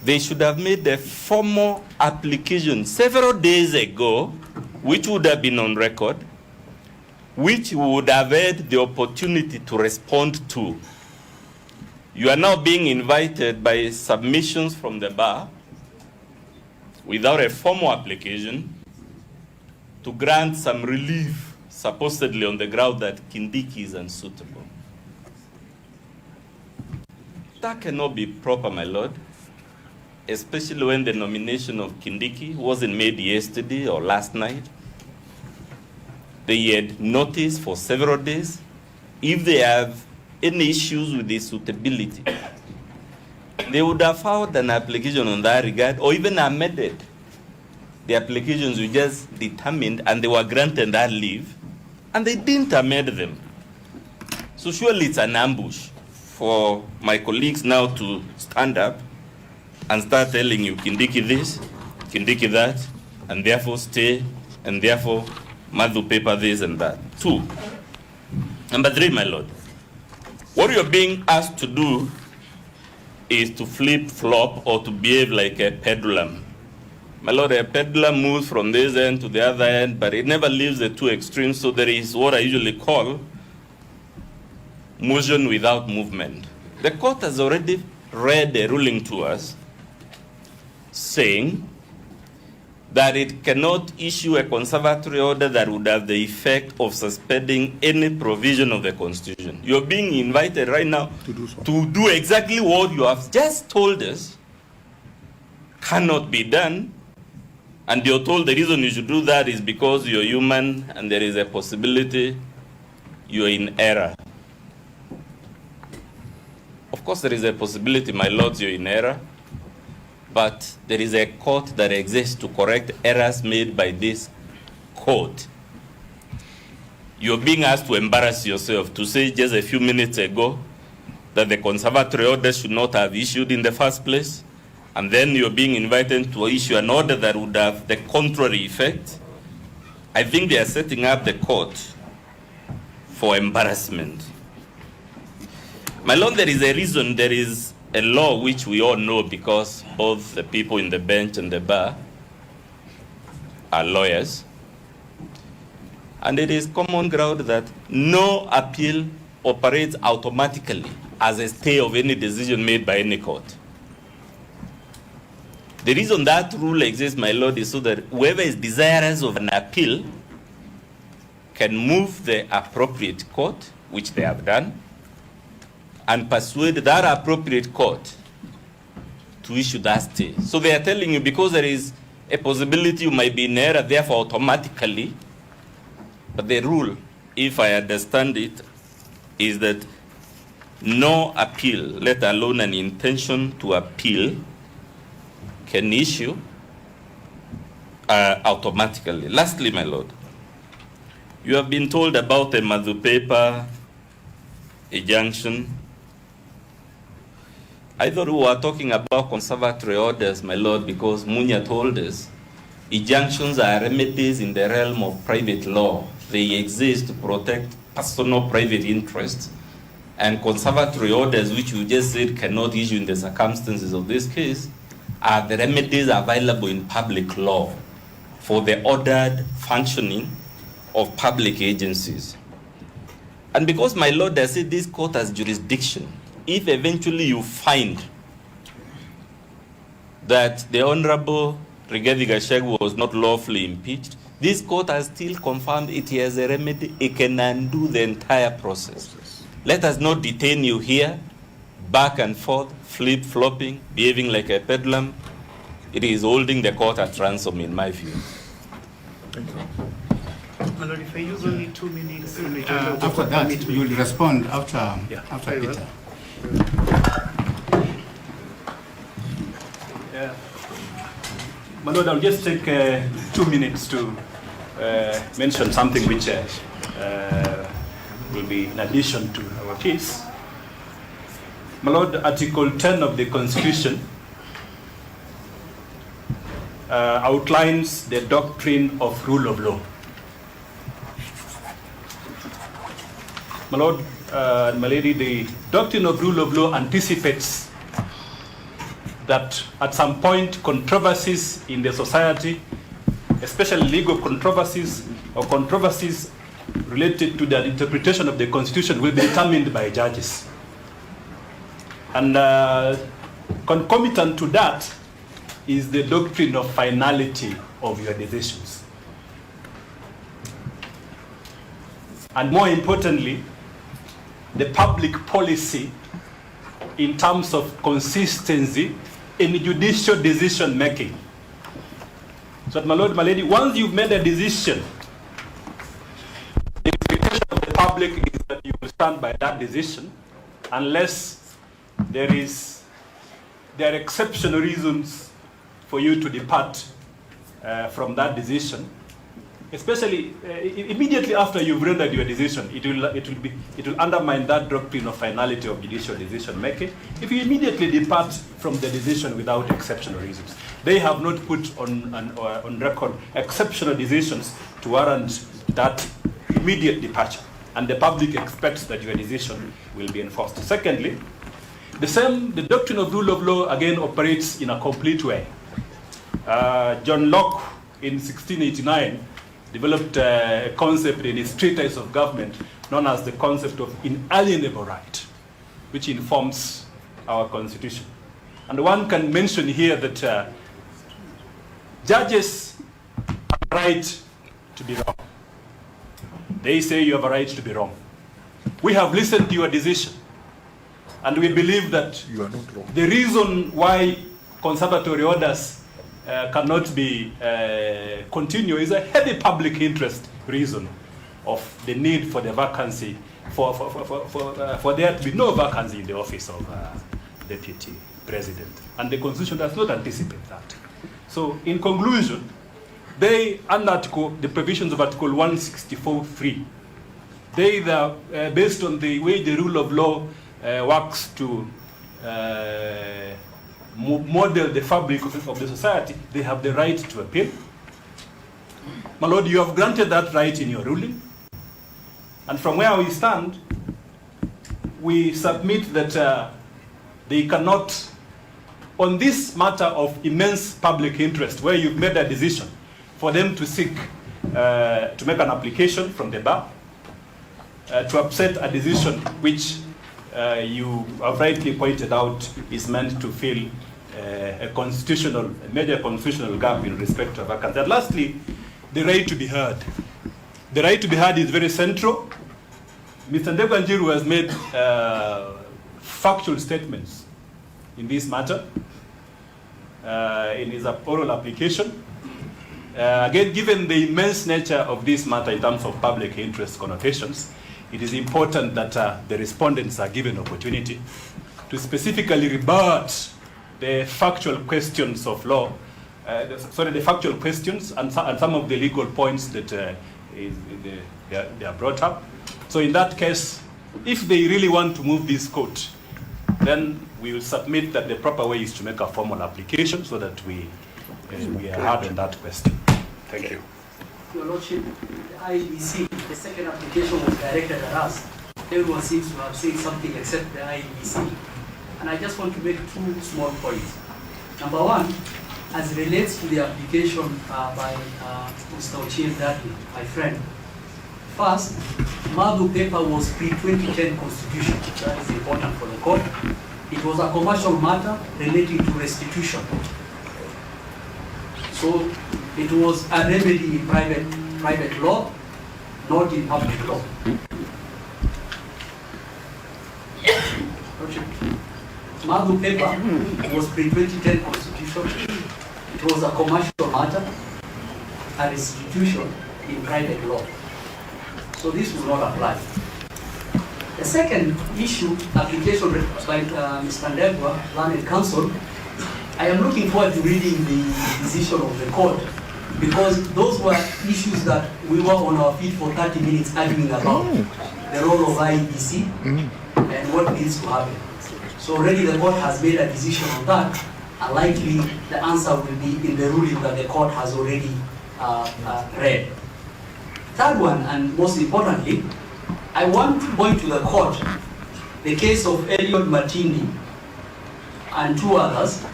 they should have made a formal application several days ago, which would have been on record, which would have had the opportunity to respond to. You are now being invited by submissions from the bar without a formal application to grant some relief, supposedly on the ground that Kindiki is unsuitable. That cannot be proper, my Lord, especially when the nomination of Kindiki wasn't made yesterday or last night. They had notice for several days. If they have any issues with the suitability, they would have filed an application on that regard or even amended the applications we just determined, and they were granted that leave, and they didn't amend them. So surely it's an ambush for my colleagues now to stand up and start telling you Kindiki this, Kindiki that, and therefore stay, and therefore Madhu paper this and that. Two. Number three, my Lord, what you're being asked to do is to flip-flop or to behave like a pendulum. My Lord, a pendulum moves from this end to the other end, but it never leaves the two extremes, so there is what I usually call motion without movement. The court has already read a ruling to us saying that it cannot issue a conservatory order that would have the effect of suspending any provision of the Constitution. You're being invited right now to do exactly what you have just told us cannot be done, and you're told the reason you should do that is because you're human and there is a possibility you're in error. Of course, there is a possibility, my lords, you're in error, but there is a court that exists to correct errors made by this court. You're being asked to embarrass yourself to say just a few minutes ago that the conservatory order should not have issued in the first place, and then you're being invited to issue an order that would have the contrary effect. I think they are setting up the court for embarrassment. My Lord, there is a reason, there is a law which we all know because both the people in the bench and the bar are lawyers. And it is common ground that no appeal operates automatically as a stay of any decision made by any court. The reason that rule exists, my Lord, is so that whoever is desirous of an appeal can move the appropriate court, which they have done, and persuade that appropriate court to issue that stay. So they are telling you because there is a possibility you might be in error, therefore automatically, but the rule, if I understand it, is that no appeal, let alone an intention to appeal, can issue automatically. Lastly, my Lord, you have been told about a Madhu paper, a junction. I thought we were talking about conservatory orders, my Lord, because Munya told us injunctions are remedies in the realm of private law. They exist to protect personal private interests, and conservatory orders, which you just said cannot issue in the circumstances of this case, are the remedies available in public law for the ordered functioning of public agencies. And because, my Lord, I said this court has jurisdiction, if eventually you find that the Honorable Rigathi Gachagua was not lawfully impeached, This court has still confirmed it has a remedy. It can undo the entire process. Let us not detain you here, back and forth, flip-flopping, behaving like a bedlam. It is holding the court at ransom, in my view. Thank you. My Lord, if I use only 2 minutes, after that, you will respond after Peter. My Lord, I'll just take 2 minutes to mention something which will be in addition to our case. My Lord, Article 10 of the Constitution outlines the doctrine of rule of law. My Lord, my lady, the doctrine of rule of law anticipates that at some point controversies in the society, especially legal controversies or controversies related to the interpretation of the Constitution, will be determined by judges. And concomitant to that is the doctrine of finality of your decisions. And more importantly, the public policy in terms of consistency in judicial decision making. So, my Lord, my lady, once you've made a decision, the expectation of the public is that you will stand by that decision, unless there are exceptional reasons for you to depart from that decision. Especially immediately after you've rendered your decision, it will undermine that doctrine of finality of judicial decision making. If you immediately depart from the decision without exceptional reasons, they have not put on record exceptional decisions to warrant that immediate departure, and the public expects that your decision will be enforced. Secondly, the doctrine of rule of law again operates in a complete way. John Locke in 1689 developed a concept in his treatise of government known as the concept of inalienable right, which informs our constitution. And one can mention here that judges have a right to be wrong. They say you have a right to be wrong. We have listened to your decision, and we believe that you are not wrong. The reason why conservatory orders cannot be continue is a heavy public interest reason of the need for the vacancy, for there to be no vacancy in the office of deputy president. And the Constitution does not anticipate that. So in conclusion, the provisions of Article 164(3), based on the way the rule of law works to model the fabric of the society, they have the right to appeal. My Lord, you have granted that right in your ruling. And from where we stand, we submit that they cannot, on this matter of immense public interest, where you've made a decision for them to seek, to make an application from the bar, to upset a decision which you have rightly pointed out is meant to fill a major constitutional gap in respect to vacancy. And lastly, the right to be heard. The right to be heard is very central. Mr. Ndegwanjiru has made factual statements in this matter in his oral application. Again, given the immense nature of this matter in terms of public interest connotations, it is important that the respondents are given opportunity to specifically rebut the factual questions of law, the factual questions and some of the legal points that they are brought up. So in that case, if they really want to move this court, then we will submit that the proper way is to make a formal application so that we are hard on that question. Thank you. Your Lordship, the IEBC, the second application was directed at us. Everyone seems to have said something except the IEBC. And I just want to make two small points. Number one, as it relates to the application by Mr. Ochieng Dadi, my friend. First, Madu paper was pre-2010 constitution. That is important for the court. It was a commercial matter relating to restitution. So It was a remedy in private law, not in public law. Madu paper was pre-2010 constitution. It was a commercial matter, a restitution in private law. So this will not apply. The second issue, application by Mr. Ndegwa, learned counsel, I am looking forward to reading the decision of the court, because those were issues that we were on our feet for 30 minutes arguing about the role of IEBC and what needs to happen. So already the court has made a decision on that, and likely the answer will be in the ruling that the court has already read. Third one, and most importantly, I want to point to the court the case of Eliud Matindi and two others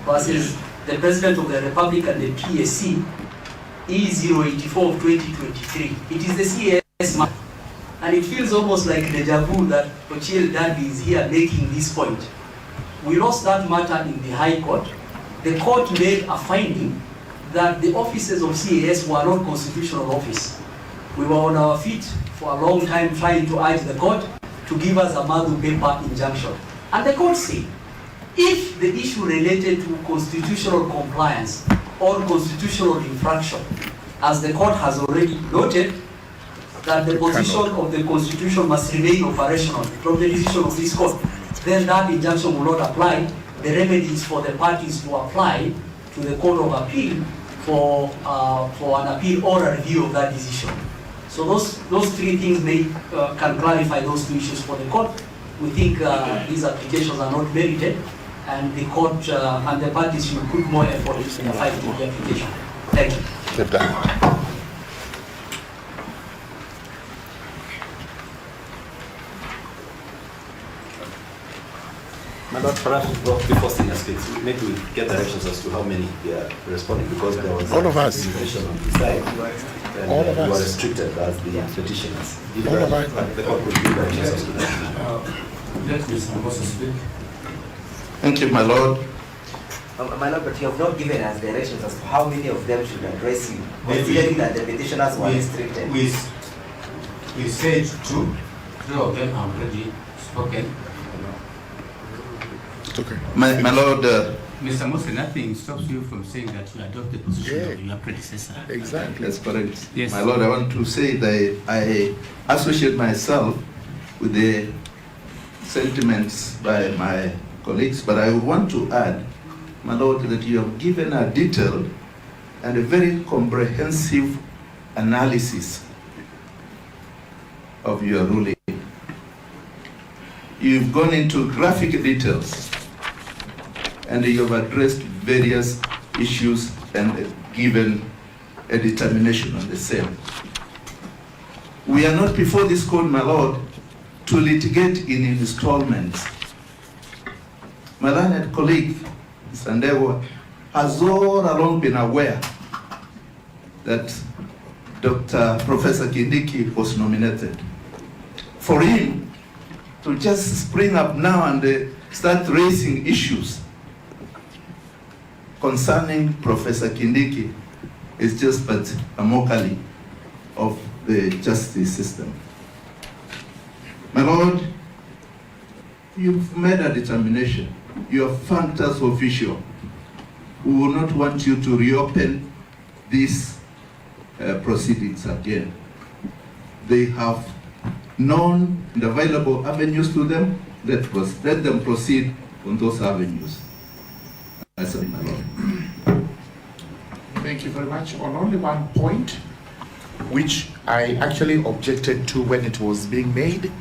versus the President of the Republic and the PSC, E084 of 2023. It is the CAS matter. And it feels almost like deja vu that Ochiel Dandi is here making this point. We lost that matter in the High Court. The court made a finding that the offices of CAS were not constitutional office. We were on our feet for a long time trying to urge the court to give us a Madu paper injunction. And the court said, if the issue related to constitutional compliance or constitutional infraction, as the court has already noted, that the position of the Constitution must remain operational from the decision of this court, then that injunction will not apply. The remedy is for the parties to apply to the Court of Appeal for an appeal or a review of that decision. So those three things can clarify those two issues for the court. We think these applications are not merited, and the court and the parties should put more effort in fighting the application. Thank you. My Lord, perhaps before senior speaks, maybe we get directions as to how many are responding, because there was all of us limitation on the side, and all of we us were restricted as the petitioners. All of us. The court will give directions as to that. Let Mr. Mbosa speak. Thank you, my Lord. My Lord, but you have not given us directions as to how many of them should address you, considering that the petitioners were restricted. We said two. Three of them have already spoken. Okay. My Lord. Mr. Mose, nothing stops you from saying that you adopt the position of your predecessor. Exactly. That's correct. Yes. My Lord, I want to say that I associate myself with the sentiments by my colleagues, but I want to add, my Lord, that you have given a detailed and a very comprehensive analysis of your ruling. You've gone into graphic details, and you have addressed various issues and given a determination on the same. We are not before this court, my Lord, to litigate in installments. My learned colleague, Mr. Ndegwa, has all along been aware that Professor Kindiki was nominated. For him to just spring up now and start raising issues concerning Professor Kindiki is just but a mockery of the justice system. My Lord, you've made a determination. You have thanked us official. We will not want you to reopen these proceedings again. They have known and available avenues to them. Let them proceed on those avenues. My Lord. Thank you very much. On only one point, which I actually objected to when it was being made,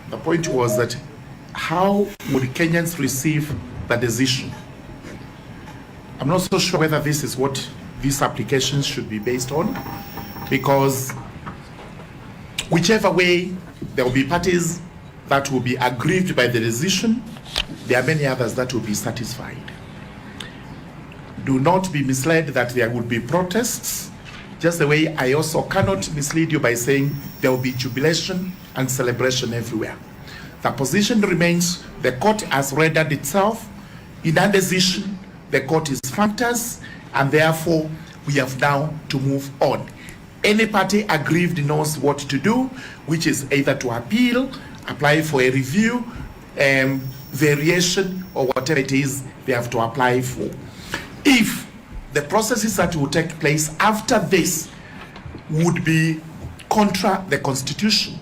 the point was that how would Kenyans receive the decision? I'm not so sure whether this is what these applications should be based on, because whichever way, there will be parties that will be aggrieved by the decision, there are many others that will be satisfied. Do not be misled that there will be protests, just the way I also cannot mislead you by saying there will be jubilation and celebration everywhere. The position remains, the court has rendered itself in that decision, the court is thanked us, and therefore we have now to move on. Any party aggrieved knows what to do, which is either to appeal, apply for a review, variation, or whatever it is they have to apply for. If the processes that will take place after this would be contra the Constitution,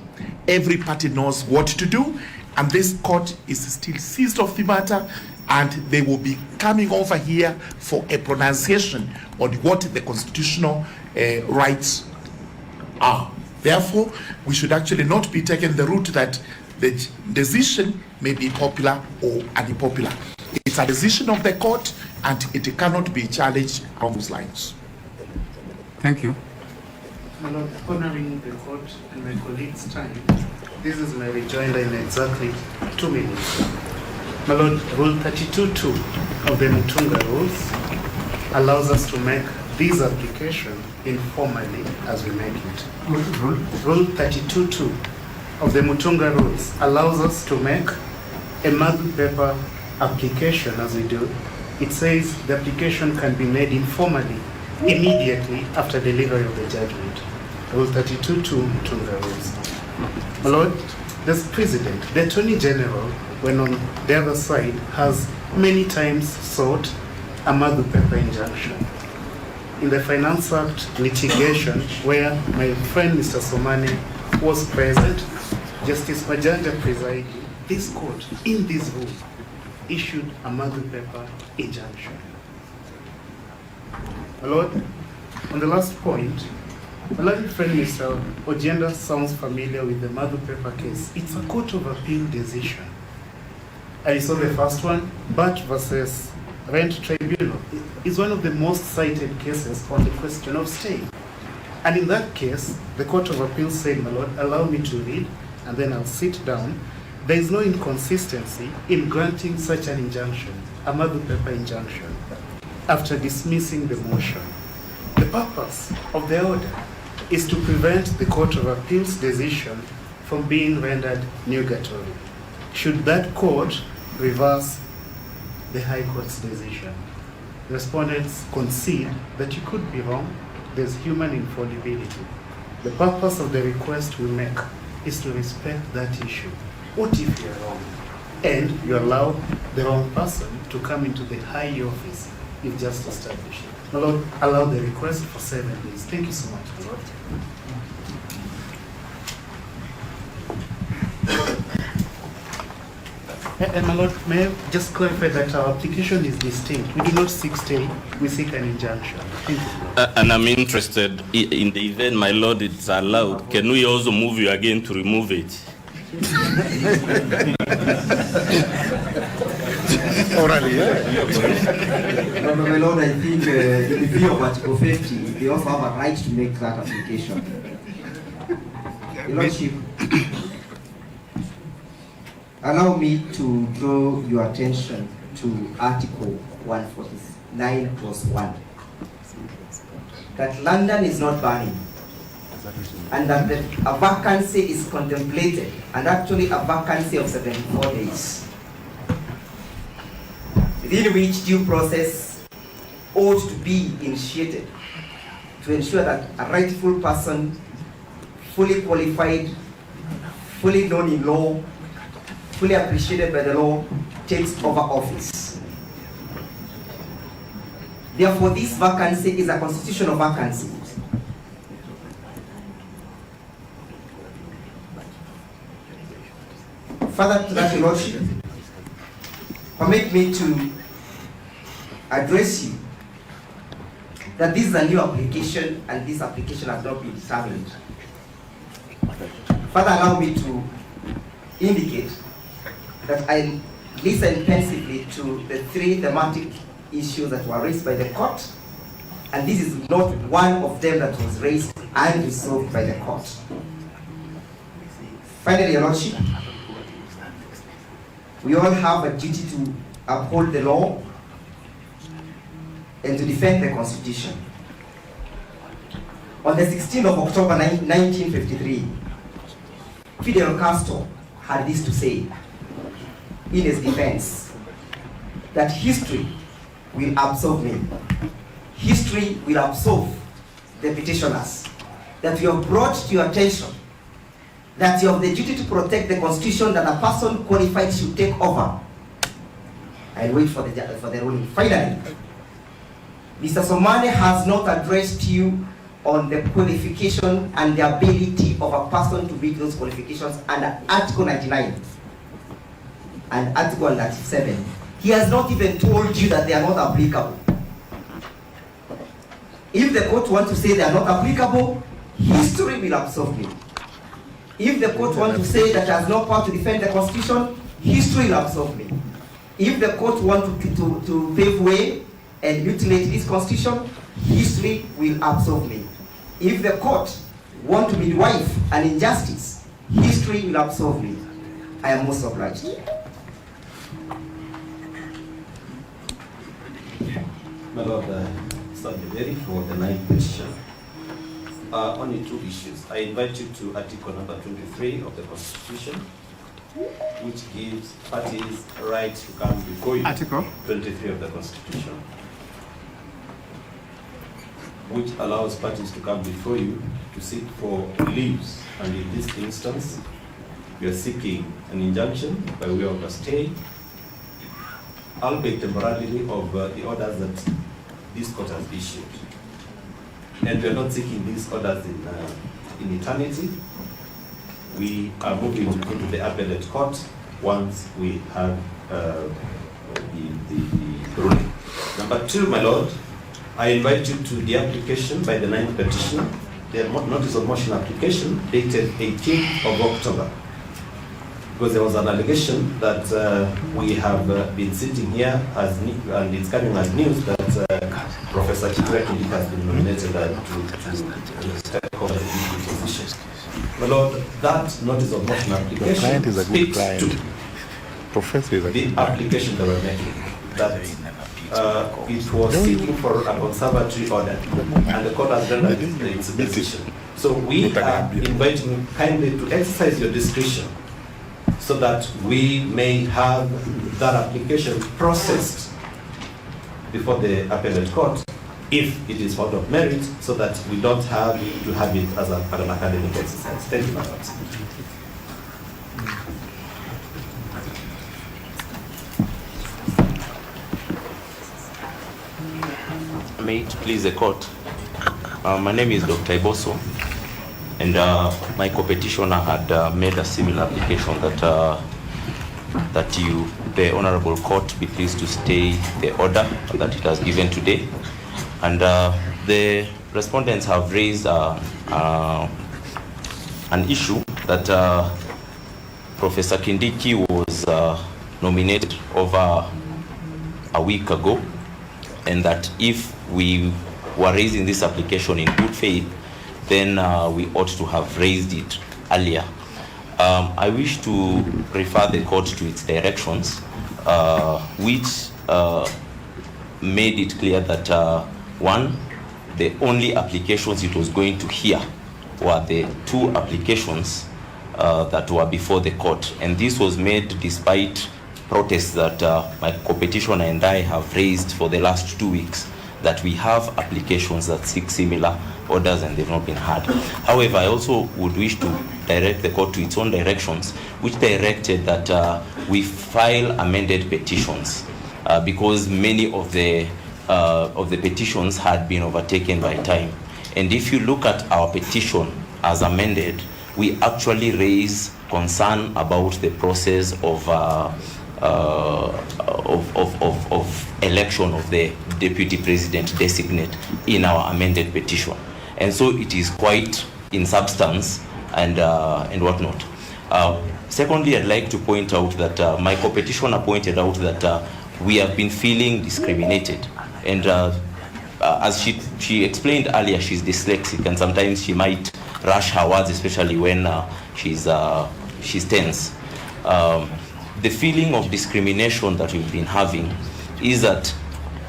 every party knows what to do, and this court is still seized of the matter, and they will be coming over here for a pronunciation on what the constitutional rights are. Therefore, we should actually not be taking the route that the decision may be popular or unpopular. It's a decision of the court, and it cannot be challenged along those lines. Thank you. My Lord, honoring the court and my colleagues' time, this is my rejoinder in exactly 2 minutes. My Lord, Rule 32.2 of the Mutunga Rules allows us to make this application informally as we make it. Rule 32.2 of the Mutunga Rules allows us to make a marked paper application as we do. It says the application can be made informally immediately after delivery of the judgment. Rule 32.2 Mutunga Rules. My Lord, this President, the Attorney General, when on the other side, has many times sought a marked paper injunction. In the Finance Act litigation, where my friend Mr. Somane was present, Justice Majanja presiding, this court, in this room, issued a marked paper injunction. My Lord, on the last point, my learned friend Mr. Ojenda sounds familiar with the marked paper case. It's a Court of Appeal decision. I saw the first one, Batch versus Rent Tribunal. Is one of the most cited cases on the question of stay. And in that case, the Court of Appeal said, my Lord, allow me to read, and then I'll sit down. There is no inconsistency in granting such an injunction, a marked paper injunction, after dismissing the motion. The purpose of the order is to prevent the Court of Appeal's decision from being rendered nugatory. Should that court reverse the High Court's decision? Respondents concede that you could be wrong. There's human infallibility. The purpose of the request we make is to respect that issue. What if you're wrong? And you allow the wrong person to come into the high office you've just established. My Lord, allow the request for 7 days. Thank you so much, my Lord. And my Lord, may I just clarify that our application is distinct. We do not seek stay, we seek an injunction. Thank you. And I'm interested, in the event, my Lord, it's allowed, can we also move you again to remove it? Orally, yeah. No, my Lord, I think in the view of Article 50, they also have a right to make that application. Your Lordship, allow me to draw your attention to Article 149 clause 1. That London is not burning, and that a vacancy is contemplated, and actually a vacancy of 74 days, within which due process ought to be initiated to ensure that a rightful person, fully qualified, fully known in law, fully appreciated by the law, takes over office. Therefore, this vacancy is a constitutional vacancy. Further to that, Your Lordship, permit me to address you that this is a new application, and this application has not been determined. Further, allow me to indicate that I listened pensively to the 3 thematic issues that were raised by the court, and this is not one of them that was raised and resolved by the court. Finally, Your Lordship, we all have a duty to uphold the law and to defend the Constitution. On the 16th of October 1953, Fidel Castro had this to say in his defense, that history will absolve me, history will absolve the petitioners. That we have brought to your attention that you have the duty to protect the constitution, that a person qualified should take over. I'll wait for the ruling. Finally, Mr. Somane has not addressed you on the qualification and the ability of a person to meet those qualifications under Article 99 and Article 97. He has not even told you that they are not applicable. If the court wants to say they are not applicable, history will absolve me. If the court wants to say that it has no power to defend the constitution, history will absolve me. If the court wants to pave way and mutilate this constitution, history will absolve me. If the court wants to midwife an injustice, history will absolve me. I am most obliged. My Lord, Sabideri, for the 9th question. Only 2 issues. I invite you to Article number 23 of the Constitution, which gives parties right to come before you. Article 23 of the Constitution, which allows parties to come before you to seek for leaves. And in this instance, we are seeking an injunction by way of a stay, albeit temporarily, of the orders that this court has issued. And we are not seeking these orders in eternity. We are moving into the appellate court once we have the ruling. Number 2, my Lord, I invite you to the application by the 9th petitioner, the notice of motion application dated 18th of October. Because there was an allegation that we have been sitting here and it's coming as news that Professor KINDIKI has been nominated to take over the position. My Lord, that notice of motion application speaks to the application that we're making, that it was seeking for a conservatory order, and the court has rendered its decision. So we are inviting you kindly to exercise your discretion so that we may have that application processed before the appellate court, if it is found of merit, so that we don't have to have it as an academic exercise. Thank you, Madam. May it please the court. My name is Dr. Iboso, and my co-petitioner had made a similar application that the Honorable Court, be pleased to stay the order that it has given today. And the respondents have raised an issue that Professor KINDIKI was nominated over a week ago, and that if we were raising this application in good faith, then we ought to have raised it earlier. I wish to refer the court to its directions, which made it clear that one, the only applications it was going to hear were the 2 applications that were before the court. And this was made despite protests that my co-petitioner and I have raised for the last 2 weeks, that we have applications that seek similar orders and they've not been heard. However, I also would wish to direct the court to its own directions, which directed that we file amended petitions because many of the petitions had been overtaken by time. And if you look at our petition as amended, we actually raise concern about the process of election of the deputy president designate in our amended petition. And so it is quite in substance and whatnot. Secondly, I'd like to point out that my co-petitioner pointed out that we have been feeling discriminated. And as she explained earlier, she's dyslexic, and sometimes she might rush her words, especially when she's tense. The feeling of discrimination that we've been having is that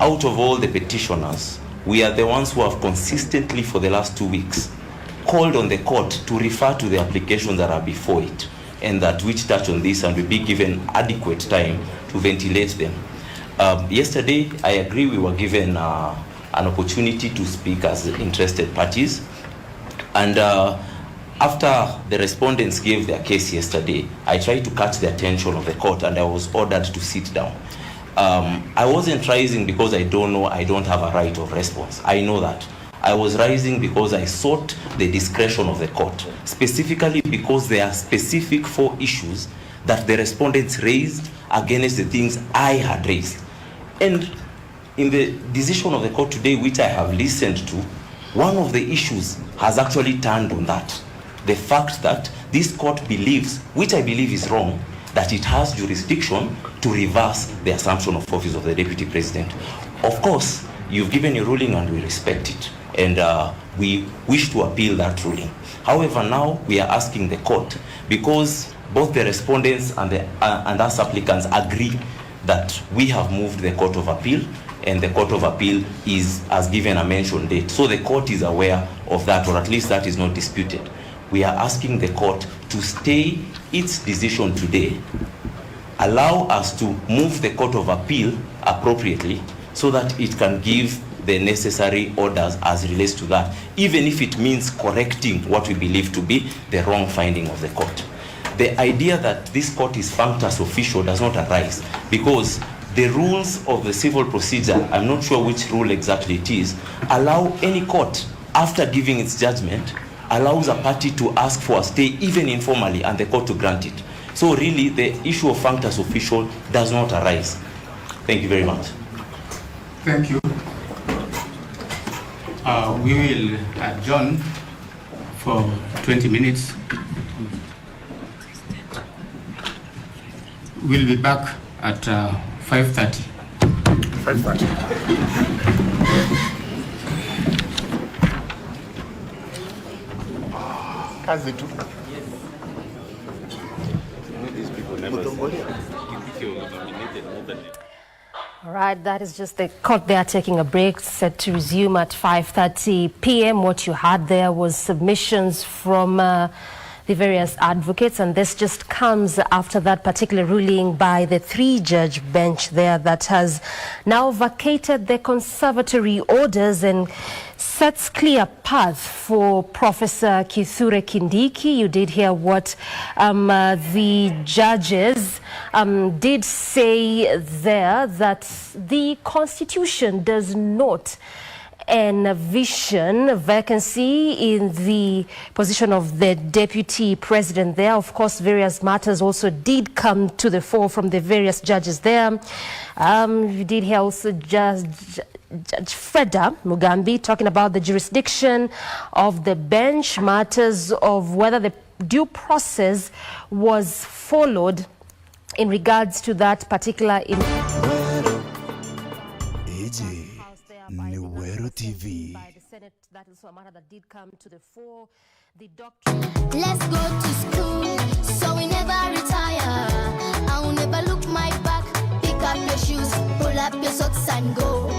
out of all the petitioners, we are the ones who have consistently for the last 2 weeks called on the court to refer to the applications that are before it, and that which touch on this, and will be given adequate time to ventilate them. Yesterday, I agree we were given an opportunity to speak as interested parties. And after the respondents gave their case yesterday, I tried to catch the attention of the court and I was ordered to sit down. I wasn't rising because I don't know I don't have a right of response. I know that. I was rising because I sought the discretion of the court, specifically because there are specific 4 issues that the respondents raised against the things I had raised. And in the decision of the court today, which I have listened to, one of the issues has actually turned on that. The fact that this court believes, which I believe is wrong, that it has jurisdiction to reverse the assumption of office of the Deputy President. Of course, you've given your ruling and we respect it. And we wish to appeal that ruling. However, now we are asking the court, because both the respondents and us applicants agree that we have moved the Court of Appeal, and the Court of Appeal has given a mention date. So the court is aware of that, or at least that is not disputed. We are asking the court to stay its decision today, allow us to move the Court of Appeal appropriately so that it can give the necessary orders as relates to that, even if it means correcting what we believe to be the wrong finding of the court. The idea that this court is functus official does not arise, because the rules of the civil procedure, I'm not sure which rule exactly it is, allow any court, after giving its judgment, allows a party to ask for a stay even informally and the court to grant it. So really the issue of functus official does not arise. Thank you very much. Thank you. We will adjourn for 20 minutes. We'll be back at 5:30. 5:30. Kazi tu. All right, that is just the court there taking a break, set to resume at 5:30 p.m. What you had there was submissions from the various advocates, and this just comes after that particular ruling by the 3-judge bench there that has now vacated the conservatory orders and sets clear path for Professor Kithure Kindiki. You did hear what the judges did say there, that the Constitution does not envision vacancy in the position of the Deputy President there. Of course, various matters also did come to the fore from the various judges there. You did hear also Judge Freda Mugambi talking about the jurisdiction of the bench, matters of whether the due process was followed in regards to that particular TV. That is a matter that did come to the fore. Let's go to school so we never retire. I will never look my back. Pick up your shoes, pull up your socks and go.